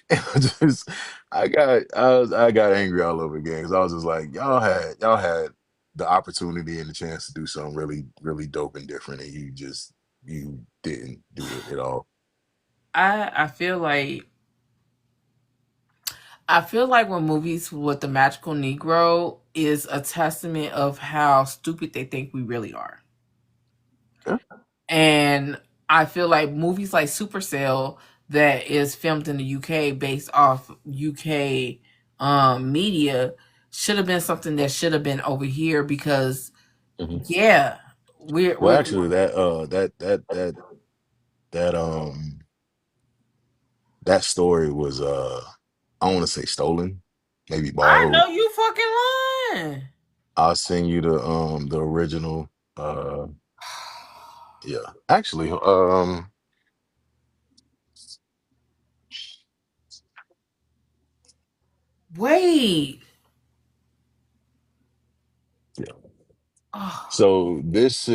S1: and I got angry all over again because I was just like, y'all had the opportunity and the chance to do something really really dope and different, and you didn't do it at all.
S2: I feel like when movies with the magical Negro is a testament of how stupid they think we really are.
S1: Yeah.
S2: And I feel like movies like Supercell that is filmed in the UK based off UK media should have been something that should have been over here because
S1: Mhm.
S2: yeah,
S1: Well,
S2: we're
S1: actually, that story was I don't want to say stolen, maybe
S2: I
S1: borrowed.
S2: know you fucking lying.
S1: I'll send you the original. Uh, yeah, actually,
S2: Wait.
S1: yeah.
S2: Oh,
S1: So this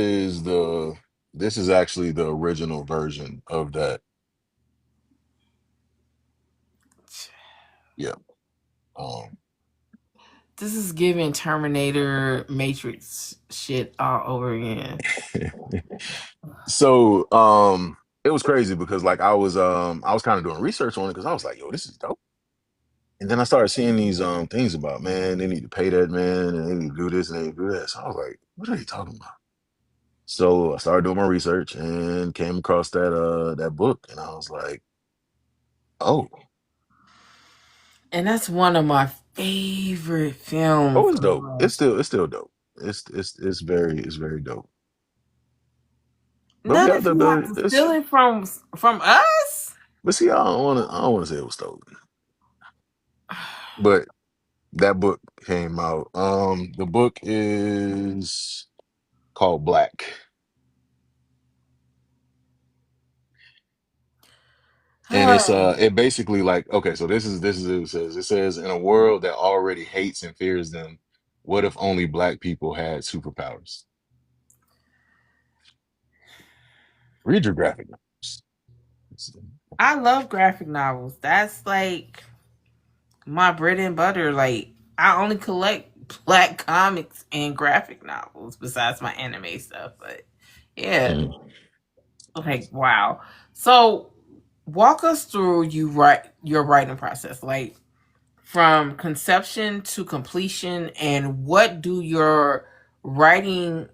S1: is actually the original version of that. Yeah. Um.
S2: this is giving Terminator Matrix shit all over again.
S1: So it was crazy because like I was kind of doing research on it because I was like, yo, this is dope. And then I started seeing these things about, man, they need to pay that man and they need to do this and they need to do that. So I was like, what are they talking about? So I started doing my research and came across that book and I was like, oh,
S2: And that's one of my favorite
S1: oh,
S2: films.
S1: it's dope. It's still dope. It's very dope. But
S2: Not
S1: yeah,
S2: if you have to steal
S1: it's
S2: it from us.
S1: but see, I don't wanna say it was stolen. But that book came out. The book is called Black. And it basically like, okay, so this is what it says. It says, in a world that already hates and fears them, what if only black people had superpowers? Read your graphic novels.
S2: I love graphic novels. That's like my bread and butter. Like I only collect black comics and graphic novels besides my anime stuff. But yeah,
S1: Mhm.
S2: like wow. So walk us through your writing process. Like from conception to completion, and what do your writing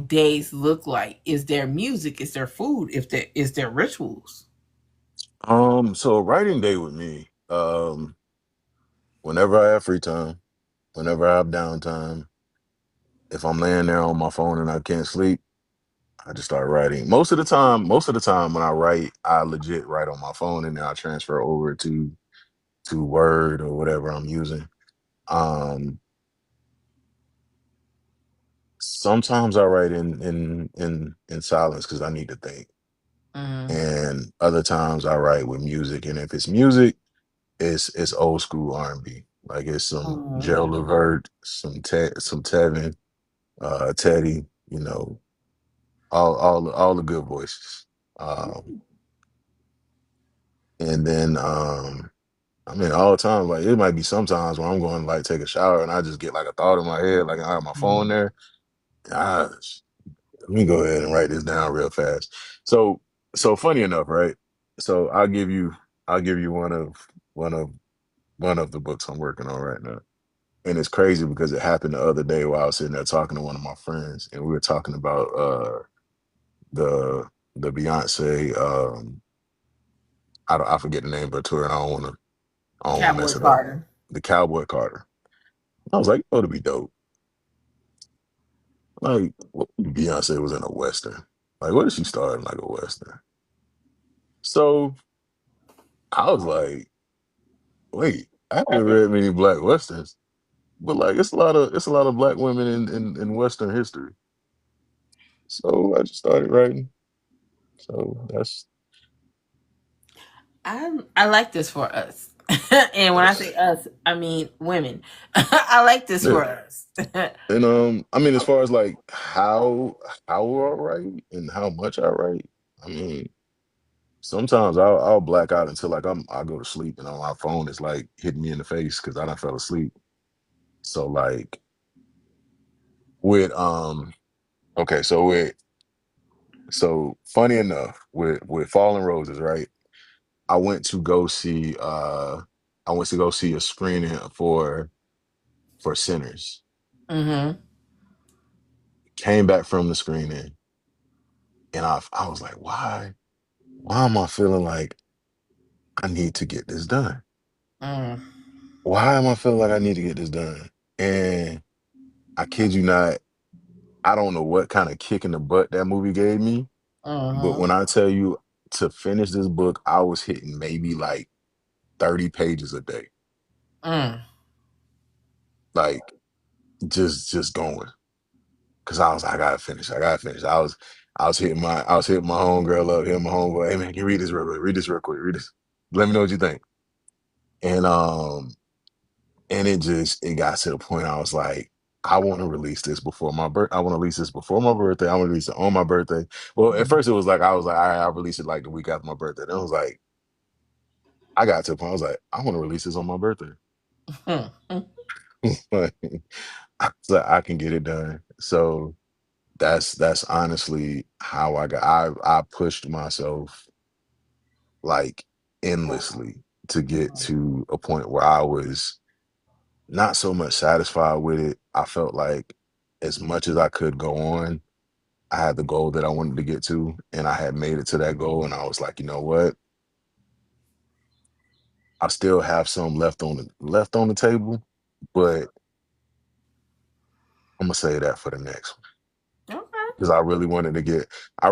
S2: days look like? Is there music? Is there food? If there is there rituals?
S1: So a writing day with me, whenever I have free time, whenever I have downtime, if I'm laying there on my phone and I can't sleep, I just start writing. Most of the time when I write, I legit write on my phone and then I transfer over to Word or whatever I'm using. Um, sometimes I write in silence because I need to think,
S2: Mm.
S1: and other times I write with music. And if it's music, it's old school R&B. Like it's some
S2: Mm.
S1: Gerald Levert, some Tevin, Teddy. You know, all the good voices. Um, and then I mean, all the time, like it might be sometimes when I'm going to like take a shower and I just get like a thought in my head, like I have my phone
S2: Mm.
S1: there. Ah, let me go ahead and write this down real fast. So, so funny enough, right? So I'll give you one of one of the books I'm working on right now. And it's crazy because it happened the other day while I was sitting there talking to one of my friends, and we were talking about the the Beyonce I forget the name of her tour, and I don't want to
S2: Cowboy
S1: mess it up.
S2: Carter.
S1: The Cowboy Carter. I was like, oh, to be dope. Like, what if Beyonce was in a Western? Like, what if she started in like a Western? So I was like, wait, I haven't read many black Westerns, but like it's a lot of black women in Western history. So I just started writing. So that's
S2: I like this for us. And when I say us, I mean women. I like this
S1: yeah.
S2: for us.
S1: And I mean, as far as like how I write and how much I write, I mean, sometimes I'll black out until like I go to sleep and on my phone it's like hitting me in the face because I done fell asleep. So like with okay, so funny enough with Fallen Roses, right? I went to go see I went to go see a screening for Sinners.
S2: Hmm.
S1: Came back from the screening and I was like, why am I feeling like I need to get this done?
S2: Mm.
S1: Why am I feeling like I need to get this done? And I kid you not, I don't know what kind of kick in the butt that movie gave me, but
S2: Hmm.
S1: when I tell you to finish this book, I was hitting maybe like 30 pages a day.
S2: Mm.
S1: Like just going. Cause I was like, I gotta finish. I gotta finish. I was hitting my homegirl up, hitting my homeboy, hey man, can you read this real quick? Read this real quick. Read this. Let me know what you think. And it got to the point I was like, I want to release this before my birth. I want to release this before my birthday. I want to release it on my birthday. Well, at first it was like I was like, all right, I'll release it like the week after my birthday. Then I was like, I got to the point I was like, I want to release this on my birthday.
S2: Mm.
S1: Like, so I can get it done. So that's honestly how I pushed myself like endlessly to get to a point where I was not so much satisfied with it. I felt like as much as I could go on, I had the goal that I wanted to get to, and I had made it to that goal. And I was like, you know what? I still have some left on the table, but I'm gonna save that for the next one
S2: Okay.
S1: because I really wanted to get. I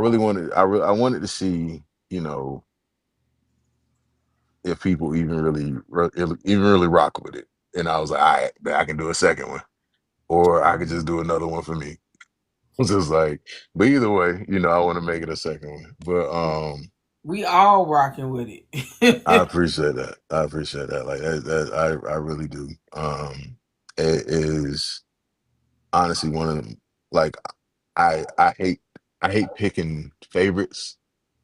S1: wanted to see, you know, if people even really rock with it. And I was like, all right, I can do a second one, or I could just do another one for me. It's just like, but either way, you know, I want to make it a second one. But
S2: We all rocking with
S1: I
S2: it.
S1: appreciate that. I appreciate that. Like I really do. It is honestly one of them. Like I hate picking favorites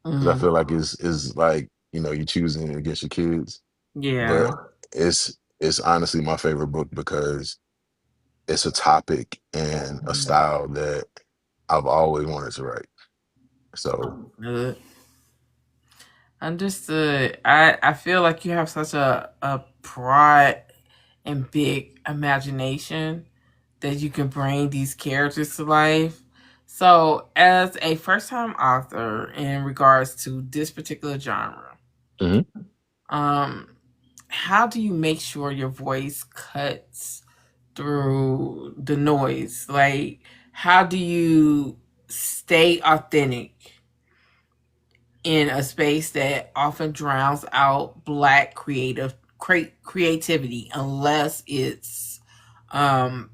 S1: because I
S2: Hmm.
S1: feel like is like you know you choosing against your kids.
S2: Yeah.
S1: But it's honestly my favorite book because it's a topic and a style that I've always wanted to write. So
S2: Good. Understood. I feel like you have such a broad and big imagination that you can bring these characters to life. So, as a first time author in regards to this particular genre,
S1: mhm.
S2: um, how do you make sure your voice cuts through the noise? Like, how do you stay authentic in a space that often drowns out black creativity unless it's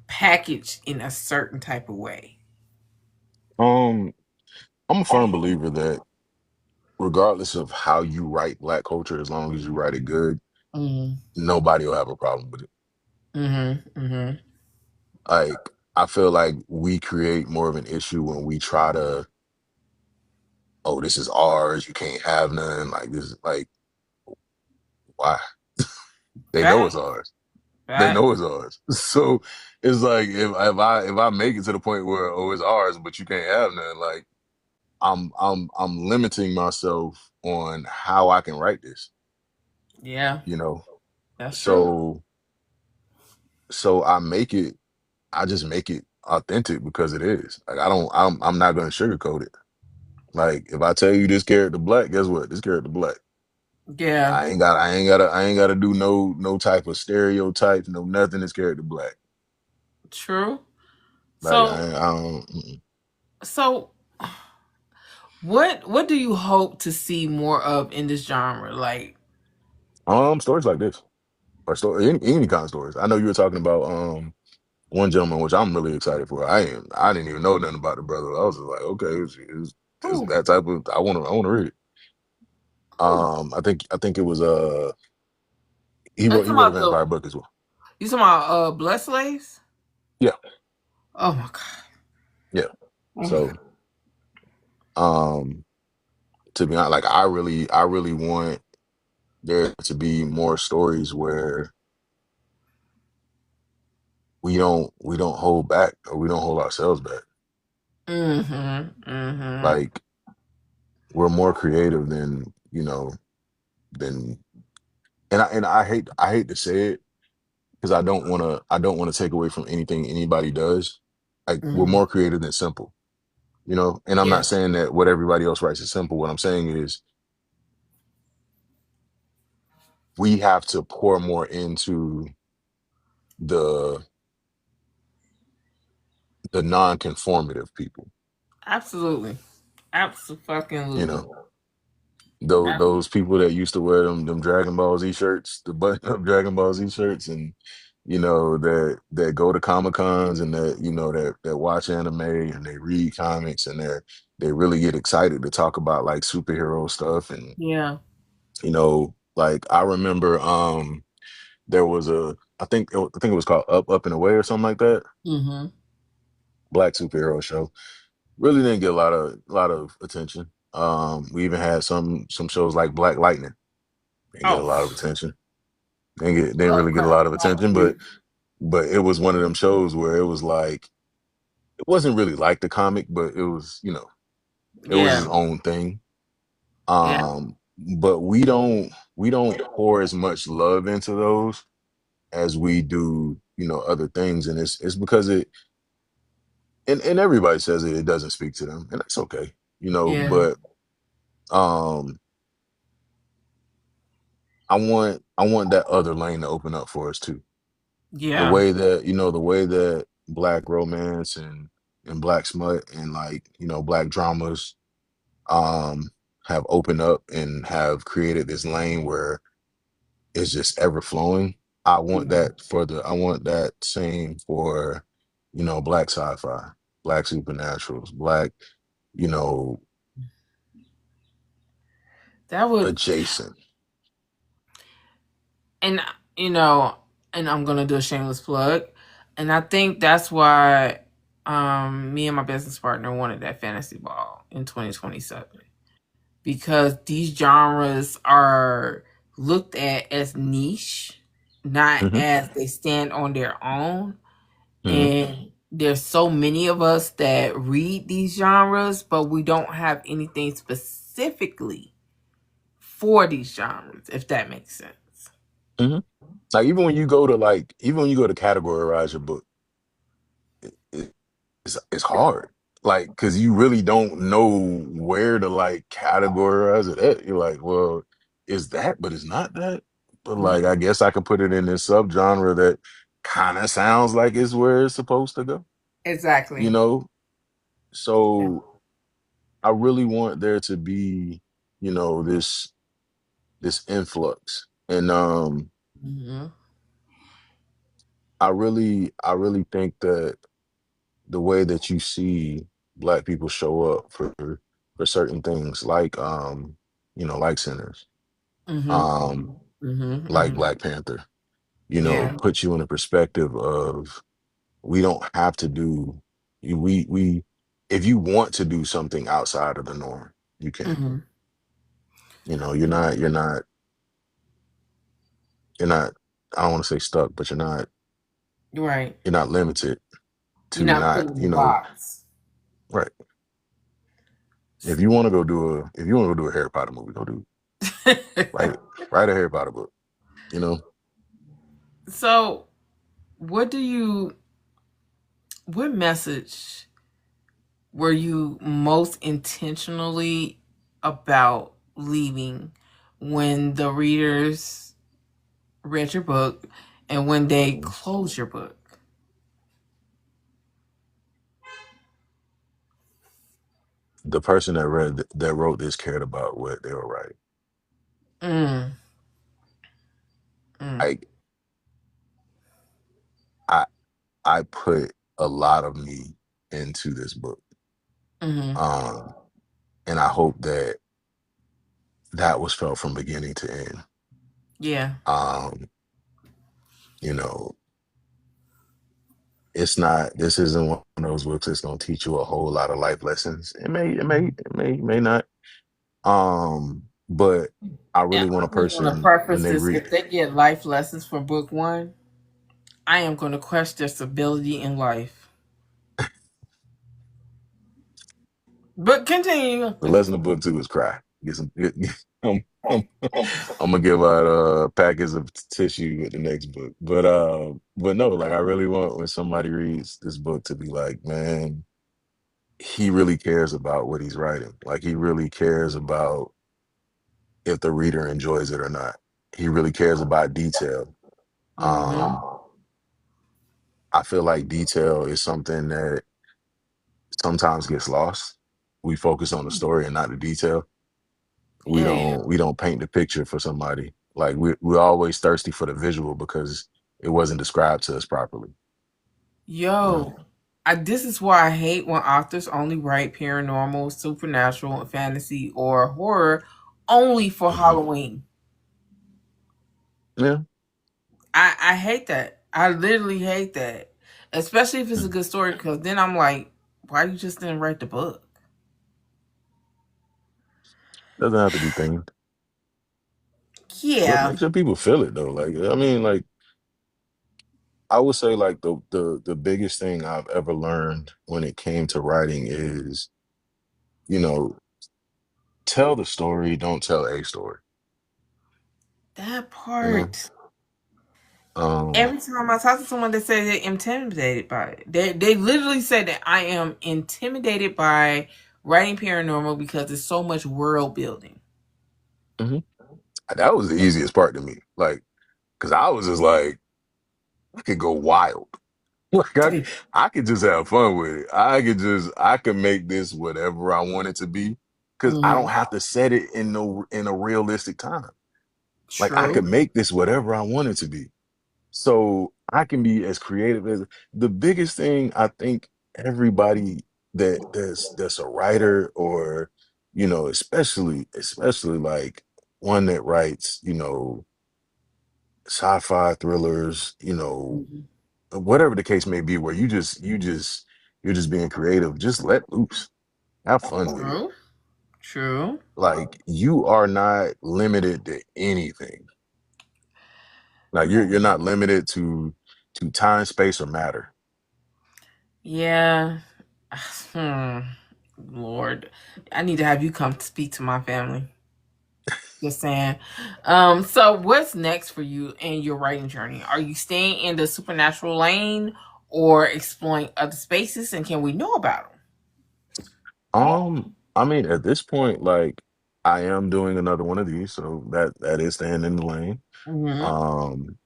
S2: packaged in a certain type of way?
S1: Um, I'm a firm believer that regardless of how you write Black culture, as long as you write it good,
S2: Mm-hmm.
S1: nobody will have a problem with it.
S2: Mm-hmm. Mm-hmm.
S1: Like, I feel like we create more of an issue when we try to, oh, this is ours, you can't have none. Like, this is like, why? They know it's
S2: Fact.
S1: ours. They
S2: Fact.
S1: know it's ours. So it's like if I make it to the point where, oh, it's ours, but you can't have none, like I'm limiting myself on how I can write this,
S2: Yeah,
S1: you know.
S2: that's true.
S1: So so I just make it authentic because it is. Like I'm not gonna sugarcoat it. Like if I tell you this character black, guess what? This character black.
S2: Yeah,
S1: I ain't gotta do no type of stereotypes, no nothing. This character black.
S2: true.
S1: Like
S2: So,
S1: I don't. Mm-mm.
S2: so what do you hope to see more of in this genre? Like,
S1: Stories like this or story any kind of stories. I know you were talking about one gentleman, which I'm really excited for. I didn't even know nothing about the brother. I was just like, okay, it's
S2: who?
S1: that type of. I want to read it.
S2: Who?
S1: I think it was
S2: Are you talking
S1: he wrote a
S2: about the?
S1: vampire book as well.
S2: You talking about Blood Slaves?
S1: Yeah,
S2: Oh my god.
S1: yeah.
S2: Oh my god.
S1: So um, to be honest, like I really want there to be more stories where we don't hold back or we don't hold ourselves back.
S2: Mm-hmm. Mm-hmm.
S1: Like we're more creative than than and I hate to say it because I don't want to take away from anything anybody does. Like we're
S2: Mm-hmm.
S1: more creative than simple, you know. And I'm
S2: Yeah.
S1: not saying that what everybody else writes is simple. What I'm saying is we have to pour more into the the non-conformative people,
S2: Absolutely.
S1: you
S2: Absolutely.
S1: know. Those people that used to wear them Dragon Ball Z shirts, the button up Dragon Ball Z shirts, and that go to Comic Cons and that that watch anime and they read comics and they really get excited to talk about like superhero stuff and
S2: Yeah.
S1: like I remember there was I think it was called Up and Away or something like that,
S2: Mm-hmm.
S1: black superhero show. Really didn't get a lot of attention. We even had some shows like Black Lightning didn't get a
S2: Oh.
S1: lot of attention. Didn't
S2: Love
S1: really get a
S2: crap.
S1: lot of attention, but it was one of them shows where it was like it wasn't really like the comic, but it was it was
S2: Yeah.
S1: his own thing.
S2: Yeah.
S1: But we don't pour as much love into those as we do other things, and it's because and everybody says it doesn't speak to them, and that's okay,
S2: Yeah.
S1: but um I want that other lane to open up for us too. The
S2: Yeah.
S1: way that the way that black romance and black smut and like black dramas um have opened up and have created this lane where it's just ever flowing. I want that same for black sci-fi, black supernaturals, black you know
S2: That would,
S1: adjacent.
S2: and you know, and I'm gonna do a shameless plug, and I think that's why me and my business partner wanted that fantasy ball in 2027 because these genres are looked at as niche, not
S1: Hmm.
S2: as they stand on their own.
S1: Hmm.
S2: And there's so many of us that read these genres, but we don't have anything specifically for these genres, if that makes sense.
S1: Hmm. Like even when you go to categorize your book, it, it's hard. Like, cause you really don't know where to like categorize it at. You're like, well, is that, but it's not that. But like, I guess I could put it in this subgenre that kind of sounds like it's where it's supposed to go, you
S2: Exactly.
S1: know?
S2: Yeah.
S1: So I really want there to be, this influx. And
S2: Hmm.
S1: I really think that the way that you see. Black people show up for certain things, like like sinners,
S2: Mm-hmm.
S1: um,
S2: Mm-hmm.
S1: like
S2: Mm-hmm.
S1: Black Panther.
S2: Yeah.
S1: Put you in a perspective of we don't have to do we if you want to do something outside of the norm, you can.
S2: Mm-hmm.
S1: You're not I don't want to say stuck, but
S2: Right.
S1: you're not limited
S2: You're
S1: to
S2: not put
S1: not,
S2: in the box.
S1: right. If you want to go do a Harry Potter movie, go do write write a Harry Potter book, you know.
S2: So, what do you? What message were you most intentionally about leaving when the readers read your book and when they
S1: Mhm.
S2: close your book?
S1: The person that wrote this cared about what they were writing.
S2: Mm, mm,
S1: Like I I put a lot of me into this book.
S2: mm-hmm.
S1: Um, and I hope that that was felt from beginning to end.
S2: Yeah.
S1: Um, you know, this isn't one of those books that's gonna teach you a whole lot of life lessons. It may not. But I
S2: And
S1: really want a
S2: I just want to
S1: person when
S2: preface
S1: they
S2: this:
S1: read
S2: if they get life lessons from book one, I am going to question their stability in life. But continue.
S1: the lesson of book two is cry. Get some I'm, I'm, I'm gonna give out packets of tissue with the next book. But no, like I really want when somebody reads this book to be like, man, he really cares about what he's writing. Like he really cares about if the reader enjoys it or not. He really cares about detail.
S2: Mm-hmm.
S1: Um, I feel like detail is something that sometimes gets lost. We focus on the story and not the detail. We
S2: Yeah, yeah.
S1: don't we don't paint the picture for somebody. Like we're always thirsty for the visual because it wasn't described to us properly. You know?
S2: Yo, this is why I hate when authors only write paranormal, supernatural, fantasy, or horror only for
S1: Hmm.
S2: Halloween.
S1: Yeah.
S2: I hate that. I literally hate that. Especially if it's a
S1: Mhm.
S2: good story, because then I'm like, why you just didn't write the book?
S1: Doesn't have to be themed. But
S2: Yeah.
S1: make sure people feel it though. Like I mean, like I would say like the biggest thing I've ever learned when it came to writing is, you know, tell the story, don't tell a story.
S2: That
S1: You know?
S2: part.
S1: Um,
S2: Every time I talk to someone, they say they're intimidated by it. They literally say that I am intimidated by writing paranormal because it's so much world building.
S1: mhm. That was the easiest part to me. Like, cause I was just like, I could go wild. Like I could just have fun with it. I could make this whatever I want it to be. Cause I don't
S2: Mhm.
S1: have to set it in a realistic time. Like I could
S2: True.
S1: make this whatever I want it to be. So I can be as creative as the biggest thing I think everybody that's a writer or, especially like one that writes, sci-fi thrillers,
S2: Mhm.
S1: whatever the case may be, where you're just being creative, just let loose. Have fun with it.
S2: True. True.
S1: Like you are not limited to anything. Like you're not limited to time, space, or matter.
S2: Yeah. Hmm. Lord, I need to have you come speak to my family. Just saying. So what's next for you in your writing journey? Are you staying in the supernatural lane or exploring other spaces, and can we know about
S1: I mean, at this point, like I am doing another one of these, so that is staying in the lane.
S2: them? Mm-hmm.
S1: Um,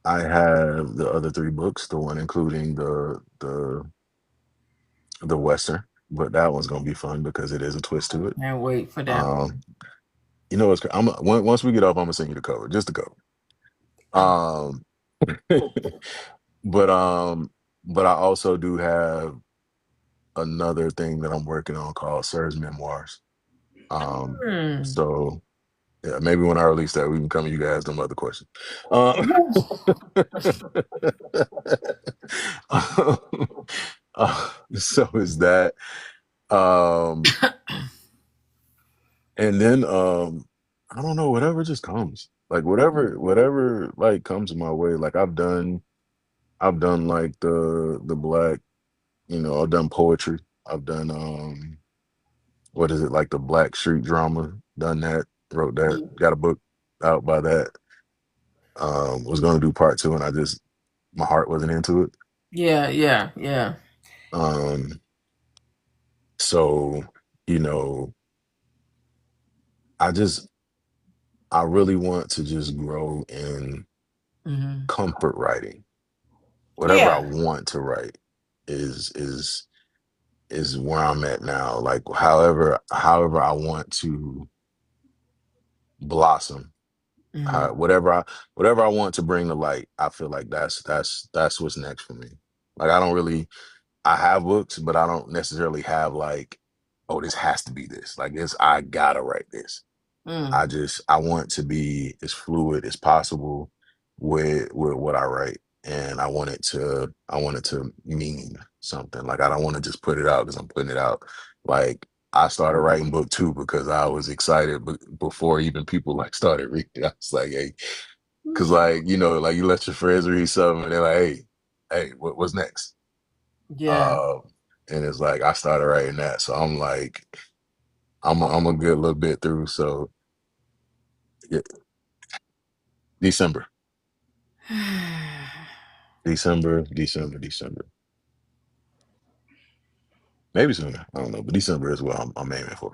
S1: I have the other three books, the one including the Western, but that one's gonna be fun because it is a twist to it.
S2: Can't wait for that
S1: Um,
S2: one.
S1: once we get off, I'm gonna send you the cover, just the cover.
S2: Oh,
S1: Um, but but I also do have another thing that I'm working on called Sir's Memoirs. Um,
S2: Mm.
S1: so yeah, maybe when I release that, we can come to you guys them other questions. Uh, so is that. Um, and then I don't know, whatever just comes. Like whatever like comes my way. Like I've done like the black, I've done poetry. I've done what is it, like the black street drama, done that, wrote that, got a book out by that. Was gonna do part two and I just my heart wasn't into it.
S2: Yeah, yeah, yeah.
S1: Um so, you know, I just I really want to just grow in
S2: Hmm.
S1: comfort writing. Whatever I
S2: Yeah.
S1: want to write is where I'm at now. Like however I want to blossom.
S2: Hmm.
S1: Whatever I want to bring to light, I feel like that's what's next for me. Like I have books, but I don't necessarily have like, oh, this has to be this. Like this, I gotta write this.
S2: Mm.
S1: I want to be as fluid as possible with what I write. And I want it to mean something. Like I don't want to just put it out because I'm putting it out. Like I started writing book two because I was excited, but before even people like started reading, I was like, hey, because like like you let your friends read something and they're like, hey, what's next?
S2: Yeah.
S1: Um, and it's like I started writing that, so I'm like, I'm a good little bit through. So yeah, December. December. Maybe sooner. I don't know, but December is what I'm aiming for.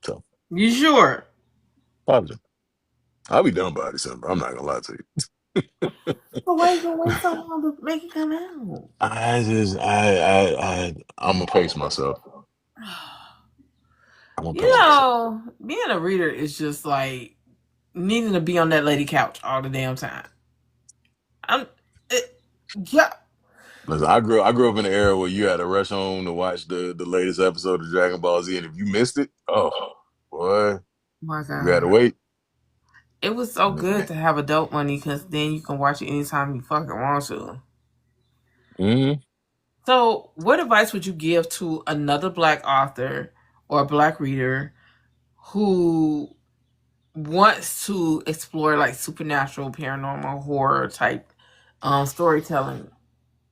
S1: So
S2: You sure?
S1: positive. I'll be done by December. I'm not gonna lie to you.
S2: So why you gonna wait so long to make it come out?
S1: I just I'm gonna pace myself. I'm gonna pace myself.
S2: Being a reader is just like needing to be on that lady couch all the damn time. I'm, it, yeah.
S1: Listen, I grew up in an era where you had to rush home to watch the latest episode of Dragon Ball Z, and if you missed it, oh boy,
S2: My
S1: you had to
S2: God,
S1: wait.
S2: it was so good
S1: Man.
S2: to have adult money because then you can watch it anytime you fucking want to.
S1: Hmm.
S2: So, what advice would you give to another black author or black reader who wants to explore like supernatural, paranormal, horror type storytelling?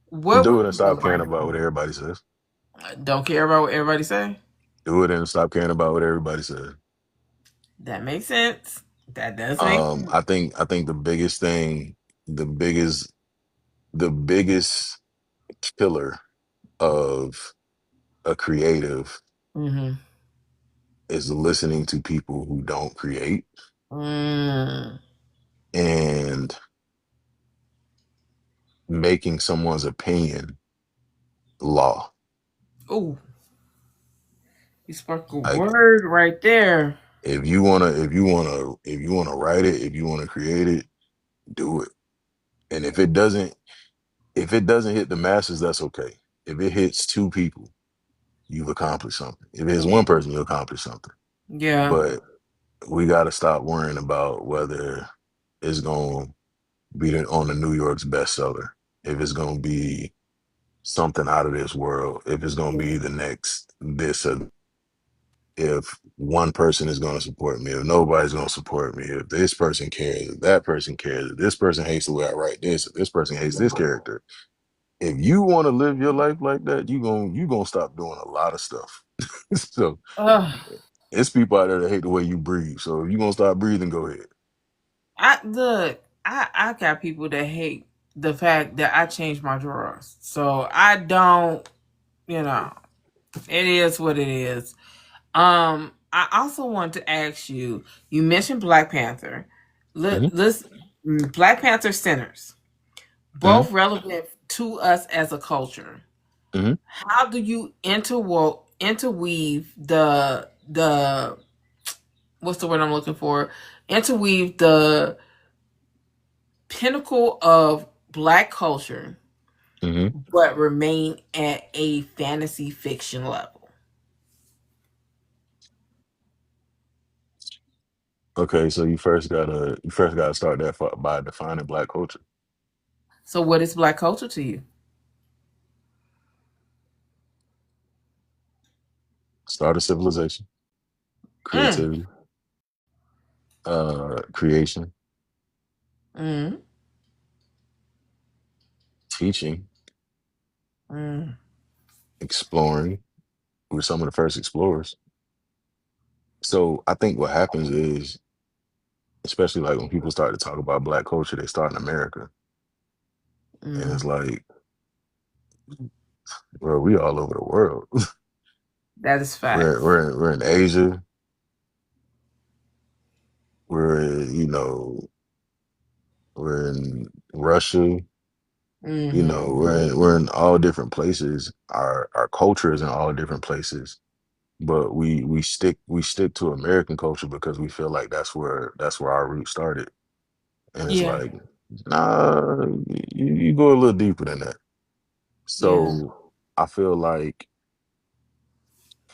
S2: What
S1: Do
S2: would
S1: it and
S2: be your
S1: stop caring
S2: advice
S1: about
S2: for
S1: what
S2: them?
S1: everybody says.
S2: Don't care about what everybody say.
S1: Do it and stop caring about what everybody says.
S2: That makes sense. That does make sense.
S1: I think the biggest thing, the biggest the biggest killer of a creative
S2: Mm-hmm.
S1: is listening to people who don't create
S2: Mm.
S1: and making someone's opinion law.
S2: Oh, you sparked a
S1: Like
S2: word right there.
S1: if you wanna write it, if you wanna create it, do it. And if it doesn't hit the masses, that's okay. If it hits two people, you've accomplished something. If it's one person, you accomplished something.
S2: Yeah.
S1: But we got to stop worrying about whether it's going to be on the New York's bestseller, if it's going to be something out of this world, if it's going to be the next this or if one person is going to support me, if nobody's going to support me, if this person cares, if that person cares, if this person hates the way I write this, if this person hates this character. If you want to live your life like that, you gonna stop doing a lot of stuff. So
S2: Ugh.
S1: it's people out there that hate the way you breathe. So if you gonna stop breathing, go ahead.
S2: I look. I got people that hate the fact that I changed my drawers. So I don't. You know, it is what it is. I also want to ask you. You mentioned Black Panther.
S1: Hmm.
S2: Let's Black Panther sinners,
S1: Hmm.
S2: both relevant to us as a culture.
S1: Hmm.
S2: How do you interweave the what's the word I'm looking for? Interweave the pinnacle of black culture
S1: Hmm.
S2: but remain at a fantasy fiction level.
S1: Okay, so you first gotta start that by defining Black culture.
S2: So, what is Black culture to you?
S1: Start a civilization,
S2: Mm,
S1: creativity, creation,
S2: mm,
S1: teaching,
S2: mm.
S1: exploring. We're some of the first explorers. So I think what happens is, especially like when people start to talk about Black culture, they start in America, and it's
S2: Mm.
S1: like, well, we all over the world.
S2: That is
S1: we're
S2: facts.
S1: we're we're in Asia. We're in Russia.
S2: Mm-hmm.
S1: We're in all different places. Our culture is in all different places, but we stick to American culture because we feel like that's where our roots started. And it's
S2: Yeah,
S1: like, nah, you go a little deeper than that.
S2: yeah.
S1: So I feel like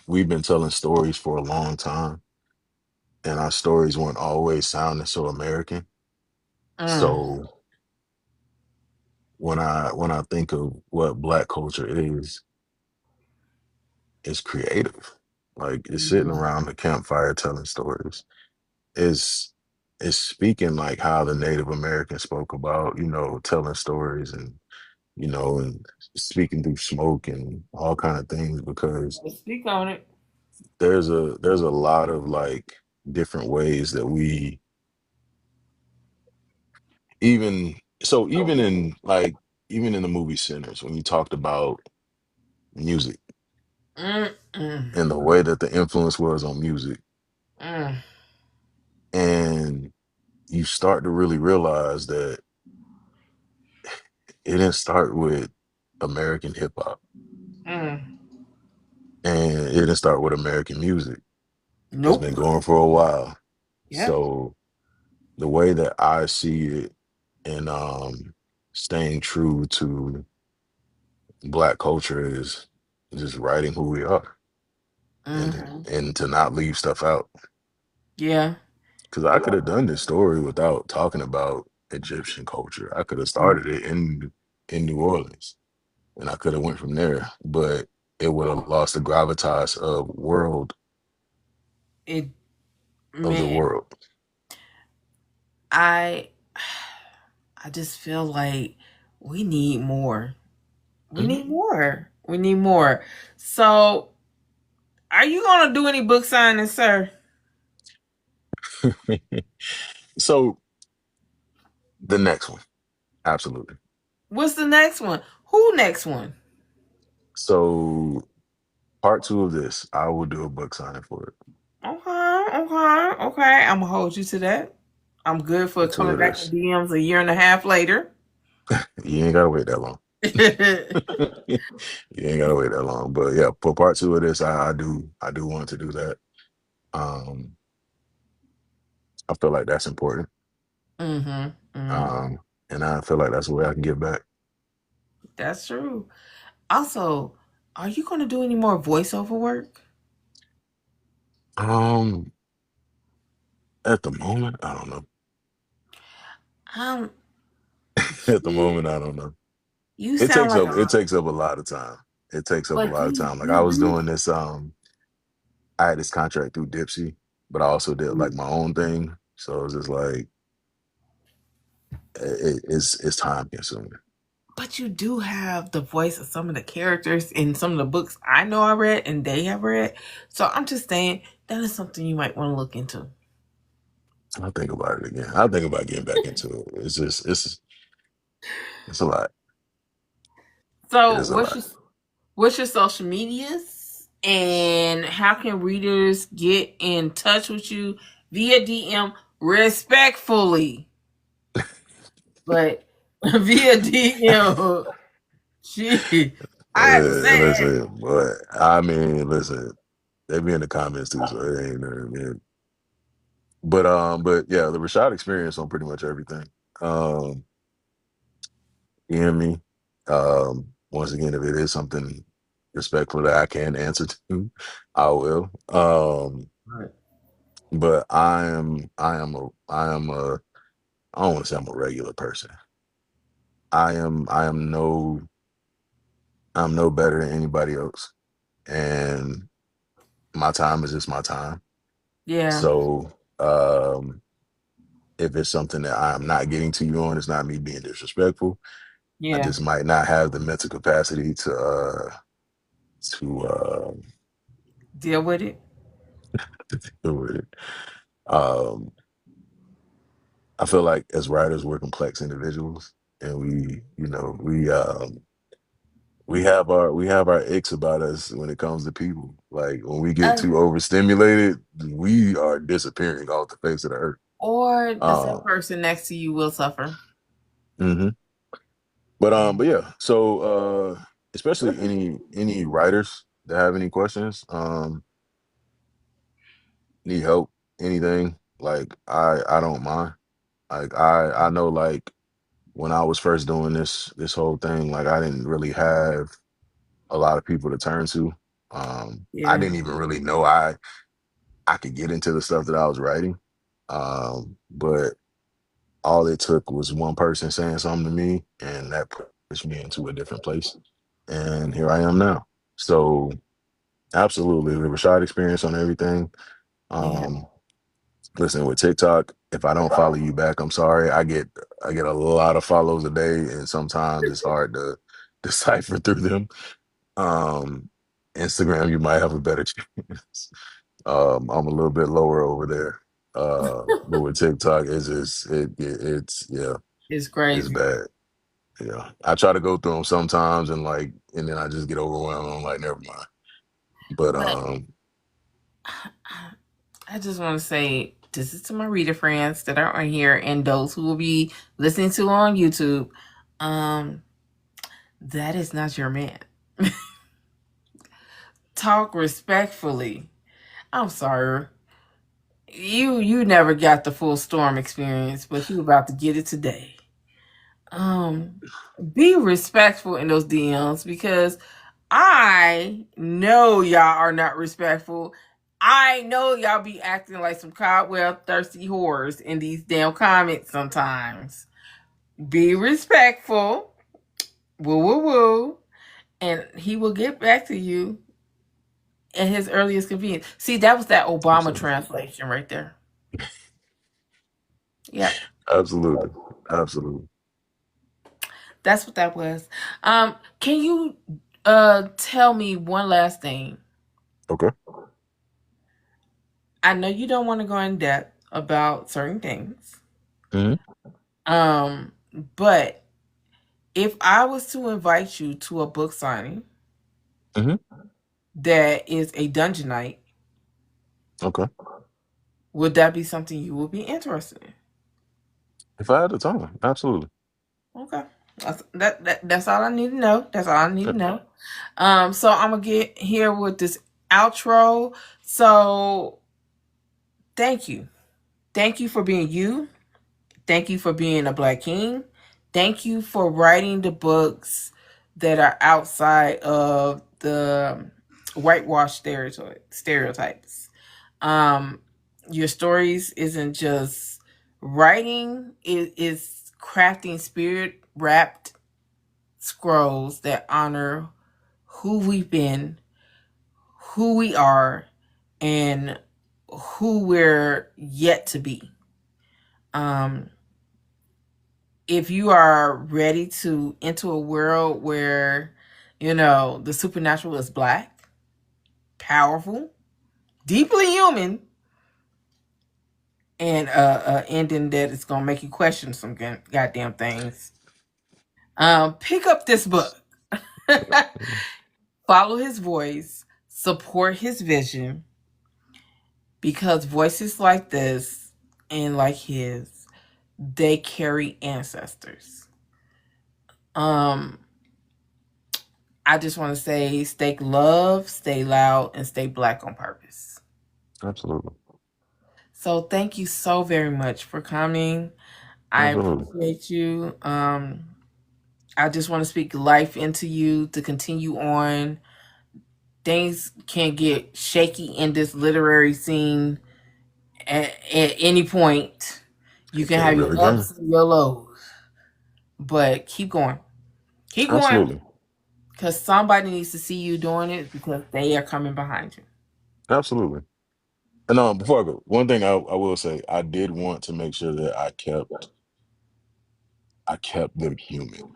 S1: we've been telling stories for a long time, and our stories weren't always sounding so American.
S2: Mm,
S1: So when I think of what Black culture is, it's creative. Like it's sitting
S2: mm-hmm.
S1: around the campfire telling stories. It's it's speaking like how the Native Americans spoke about, telling stories and speaking through smoke and all kind of things because
S2: Let's speak on it.
S1: there's a lot of like different ways that we even in the movie Sinners when you talked about music
S2: Mm, mm,
S1: and the way that the influence was on music,
S2: mm,
S1: and you start to really realize that it didn't start with American hip hop
S2: mm.
S1: and it didn't start with American music. It's been
S2: Nope.
S1: going for a while.
S2: Yep.
S1: So the way that I see it and staying true to Black culture is just writing who we are and
S2: Mm-hmm.
S1: and to not leave stuff out.
S2: Yeah.
S1: Because I could have done this story without talking about Egyptian culture. I could have started it in New Orleans and I could have went from there, but it would have lost the gravitas
S2: It,
S1: of the
S2: man,
S1: world.
S2: I, I just feel like we need more. We
S1: Mhm.
S2: need more. We need more. So, are you gonna do any book signings, sir?
S1: So the next one, absolutely.
S2: What's the next one? Who next one?
S1: So part two of this, I will do a book signing for it.
S2: Okay, okay, okay. I'm gonna hold you to that. I'm good for
S1: Part two
S2: coming
S1: of
S2: back in
S1: this.
S2: DMs a year and a half later.
S1: You ain't gotta wait that long. You ain't gotta wait that long. But yeah, for part two of this, I do want to do that. Um, I feel like that's important.
S2: Mm-hmm. Mm-hmm.
S1: Um, and I feel like that's the way I can give back.
S2: That's true. Also, are you gonna do any more voiceover work?
S1: Um, at the moment, I don't know.
S2: Um,
S1: At the
S2: you,
S1: moment, I don't know.
S2: you
S1: It
S2: sound
S1: takes
S2: like
S1: up it
S2: a,
S1: takes up a lot of time. It takes up a
S2: but
S1: lot of
S2: you
S1: time. Like I
S2: you
S1: was
S2: do.
S1: doing this, I had this contract through Dipsy, but I also did like my own thing. So it's just like it's time consuming.
S2: But you do have the voice of some of the characters in some of the books I know I read and they have read. So I'm just saying that is something you might want to look into.
S1: I'll think about it again. I'll think about getting back into it. It's a lot. It
S2: So
S1: is a lot.
S2: what's your social medias and how can readers get in touch with you via DM respectfully, but via DM. Gee, I have to say that.
S1: Listen, but I mean, listen, they be in the comments too, so it ain't man. But yeah, the Rashad experience on pretty much everything. Um, DM me. Once again, if it is something respectful that I can answer to, I will.
S2: Right.
S1: But I don't want to say I'm a regular person. I am I'm no better than anybody else. And my time is just my time.
S2: Yeah.
S1: So if it's something that I'm not getting to you on, it's not me being disrespectful. I
S2: Yeah.
S1: just might not have the mental capacity to
S2: Deal with it.
S1: to deal with it. Um I feel like as writers we're complex individuals and we have our icks about us when it comes to people. Like when we get
S2: Uh,
S1: too overstimulated, we are disappearing off the face of the earth.
S2: or the same
S1: Um
S2: person next to you will suffer.
S1: mhm. But yeah, so especially any writers that have any questions, need help, anything, like I don't mind. Like I know like when I was first doing this whole thing, like I didn't really have a lot of people to turn to. I
S2: Yeah.
S1: didn't even really know I could get into the stuff that I was writing. But all it took was one person saying something to me, and that pushed me into a different place. And here I am now. So absolutely, the Rashad experience on everything.
S2: Yeah.
S1: Um, Listen, with TikTok, if I don't follow you back, I'm sorry. I get a lot of follows a day, and sometimes it's hard to decipher through them. Um, Instagram, you might have a better chance. I'm a little bit lower over there. But with TikTok, it's yeah,
S2: It's
S1: it's
S2: crazy.
S1: bad. Yeah, I try to go through them sometimes, and then I just get overwhelmed. I'm like, never mind. But
S2: But I just want to say this is to my reader friends that are on here and those who will be listening to on YouTube. Um, that is not your man. Talk respectfully. I'm sorry. You never got the full storm experience, but you about to get it today. Um, be respectful in those DMs because I know y'all are not respectful. I know y'all be acting like some cobweb thirsty whores in these damn comments sometimes. Be respectful. Woo woo woo. And he will get back to you at his earliest convenience. See, that was that Obama
S1: absolutely,
S2: translation right there. Yep.
S1: absolutely, absolutely.
S2: That's what that was. Can you tell me one last thing?
S1: Okay.
S2: I know you don't want to go in depth about certain things.
S1: Hmm.
S2: Um, but if I was to invite you to a book signing
S1: Hmm.
S2: that is a dungeon night,
S1: Okay.
S2: would that be something you would be interested in?
S1: If I had the time, absolutely.
S2: Okay. That's all I need to know. That's all I need
S1: Yeah.
S2: to know. So I'm gonna get here with this outro. So thank you. Thank you for being you. Thank you for being a Black king. Thank you for writing the books that are outside of the whitewash stereotypes. Um, your stories isn't just writing, it is crafting spirit wrapped scrolls that honor who we've been, who we are, and who we're yet to be. Um, if you are ready to enter a world where the supernatural is black, powerful, deeply human, and ending that is gonna make you question some goddamn things, pick up this book. Follow his voice, support his vision, because voices like this and like his, they carry ancestors. um I just want to say stay love, stay loud, and stay black on purpose.
S1: Absolutely.
S2: So thank you so very much for coming. I
S1: Absolutely.
S2: appreciate you. I just want to speak life into you to continue on. Things can get shaky in this literary scene at any point. You can
S1: They
S2: have your
S1: really can.
S2: ups and your lows, but keep going. Keep going
S1: Absolutely.
S2: because somebody needs to see you doing it because they are coming behind you.
S1: Absolutely. And before I go, one thing I will say, I did want to make sure that I kept them human.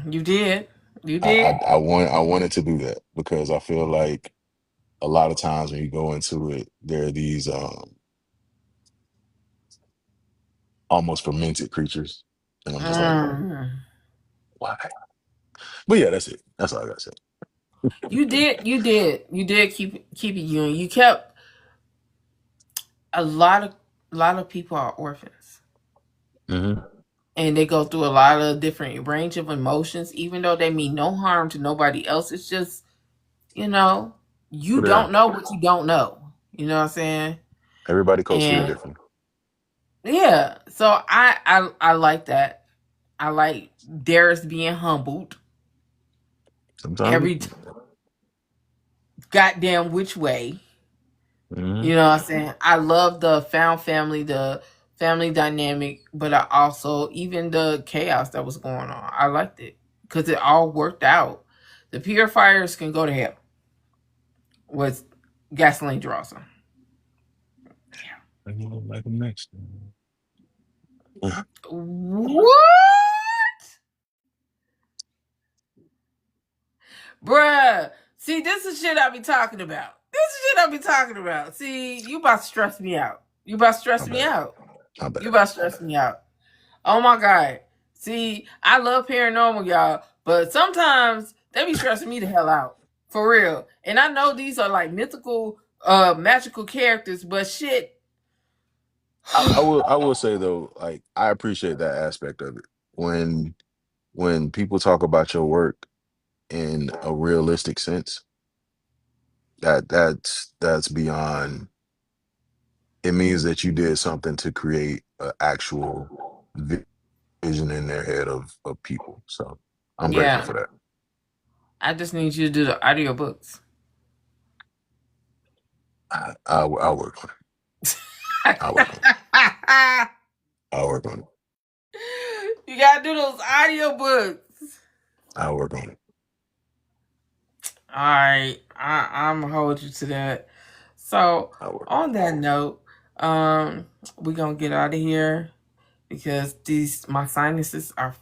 S2: You did. You did.
S1: I wanted to do that because I feel like a lot of times when you go into it, there are these almost fermented creatures, and I'm just like,
S2: Mm.
S1: why? But yeah, that's it. That's all I gotta say.
S2: You did. You did. You did keep it you. You kept a lot of people are orphans.
S1: Hmm.
S2: And they go through a lot of different range of emotions, even though they mean no harm to nobody else. It's just, you know, you
S1: But yeah,
S2: don't know what you don't know. You know what I'm saying?
S1: everybody copes with it
S2: And
S1: differently.
S2: yeah, so I like that. I like Darius being humbled
S1: Sometimes,
S2: every goddamn which way.
S1: hmm
S2: You know what I'm saying? I love the found family, the family dynamic, but I also even the chaos that was going on. I liked it because it all worked out. The purifiers can go to hell with gasoline draws them.
S1: I don't like them next.
S2: What? Bruh. See, this is shit I be talking about. This is shit I be talking about. See, you about to stress me out. You about to
S1: My
S2: stress me
S1: bad.
S2: out.
S1: My
S2: You
S1: bad.
S2: about to stress me out. Oh my god. See, I love paranormal, y'all, but sometimes they be stressing me the hell out. For real. And I know these are like mythical, magical characters, but shit.
S1: I will say though, like I appreciate that aspect of it. When people talk about your work in a realistic sense, that's beyond. It means that you did something to create an actual vision in their head of people. So I'm grateful
S2: Yeah.
S1: for that.
S2: I just need you to do the audiobooks.
S1: I'll work on it. I'll work on it. I'll work on it.
S2: You gotta do those audiobooks.
S1: I'll work on it.
S2: All right, I'm gonna hold you to that. So,
S1: I'll work.
S2: on that note, um, we're gonna get out of here because these my sinuses are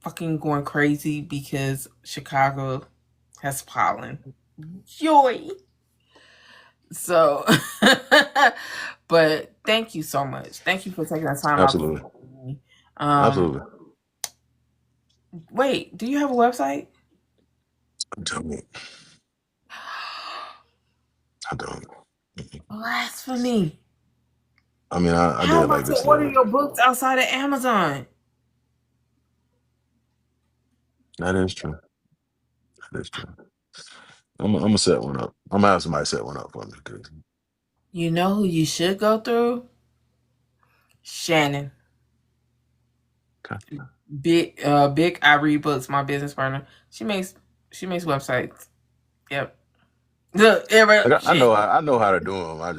S2: fucking going crazy because Chicago has pollen. Joy. So, but thank you so much. Thank you for taking the time out to
S1: Absolutely.
S2: speak with me. Um,
S1: Absolutely.
S2: wait, do you have a website?
S1: I don't. I don't.
S2: Blasphemy.
S1: I mean, I
S2: How
S1: did
S2: am I
S1: like
S2: to
S1: this
S2: order
S1: little.
S2: your books outside of Amazon?
S1: That is true. That is true. I'm gonna set one up. I'm gonna have somebody set one up for me.
S2: You know who you should go through? Shannon.
S1: Okay.
S2: Big I read books, my business partner. She makes websites. Yep. Look,
S1: Like I
S2: shit.
S1: know I know how to do them. I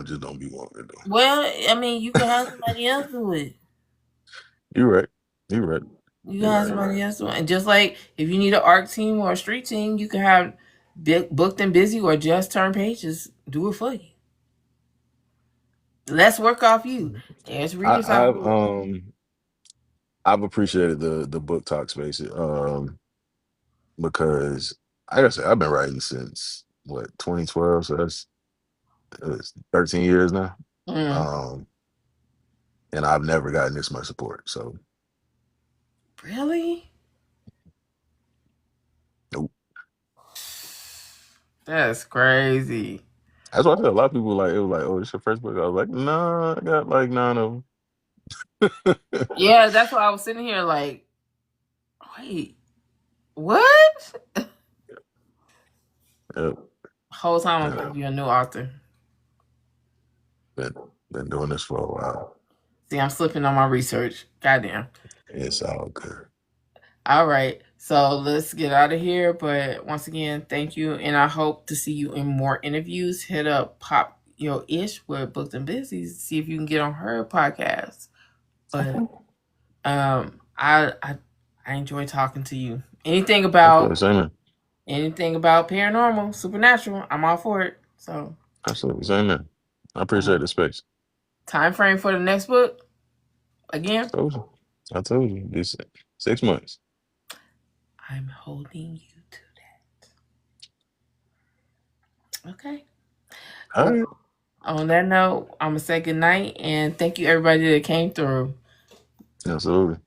S1: just don't be wanting to do 'em.
S2: Well, I mean, you can have somebody else do it.
S1: You're right. You're right.
S2: You can
S1: You're
S2: have
S1: right.
S2: somebody else do it. And just like if you need an art team or a street team, you can have booked and busy or just turn pages do it for you. Less work off you. There's readers
S1: I,
S2: out
S1: I've
S2: there.
S1: um I've appreciated the book talk space because like I said I've been writing since what 2012, so it's 13 years now.
S2: Mm,
S1: Um, and I've never gotten this much support. So
S2: really?
S1: nope.
S2: That's crazy.
S1: That's why I said a lot of people like it was like, oh, it's your first book. I was like, nah, I got like 9 of them.
S2: Yeah, that's why I was sitting here like, wait, what?
S1: Yep.
S2: Whole time I'm
S1: Yeah.
S2: thinking you're a new author.
S1: Been been doing this for a while.
S2: See, I'm slipping on my research. Goddamn.
S1: It's all good.
S2: All right. So let's get out of here. But once again, thank you. And I hope to see you in more interviews. Hit up Pop Yo Ish with Booked and Busy. See if you can get on her podcast. But I enjoy talking to you. Anything
S1: Absolutely,
S2: about
S1: same man.
S2: paranormal, supernatural, I'm all for it. So
S1: Absolutely, same man. I appreciate the space.
S2: time frame for the next book again.
S1: Told you. I told you. These 6 months.
S2: I'm holding you to that. Okay.
S1: All
S2: Well,
S1: right.
S2: on that note, I'm gonna say good night and thank you everybody that came through.
S1: Absolutely.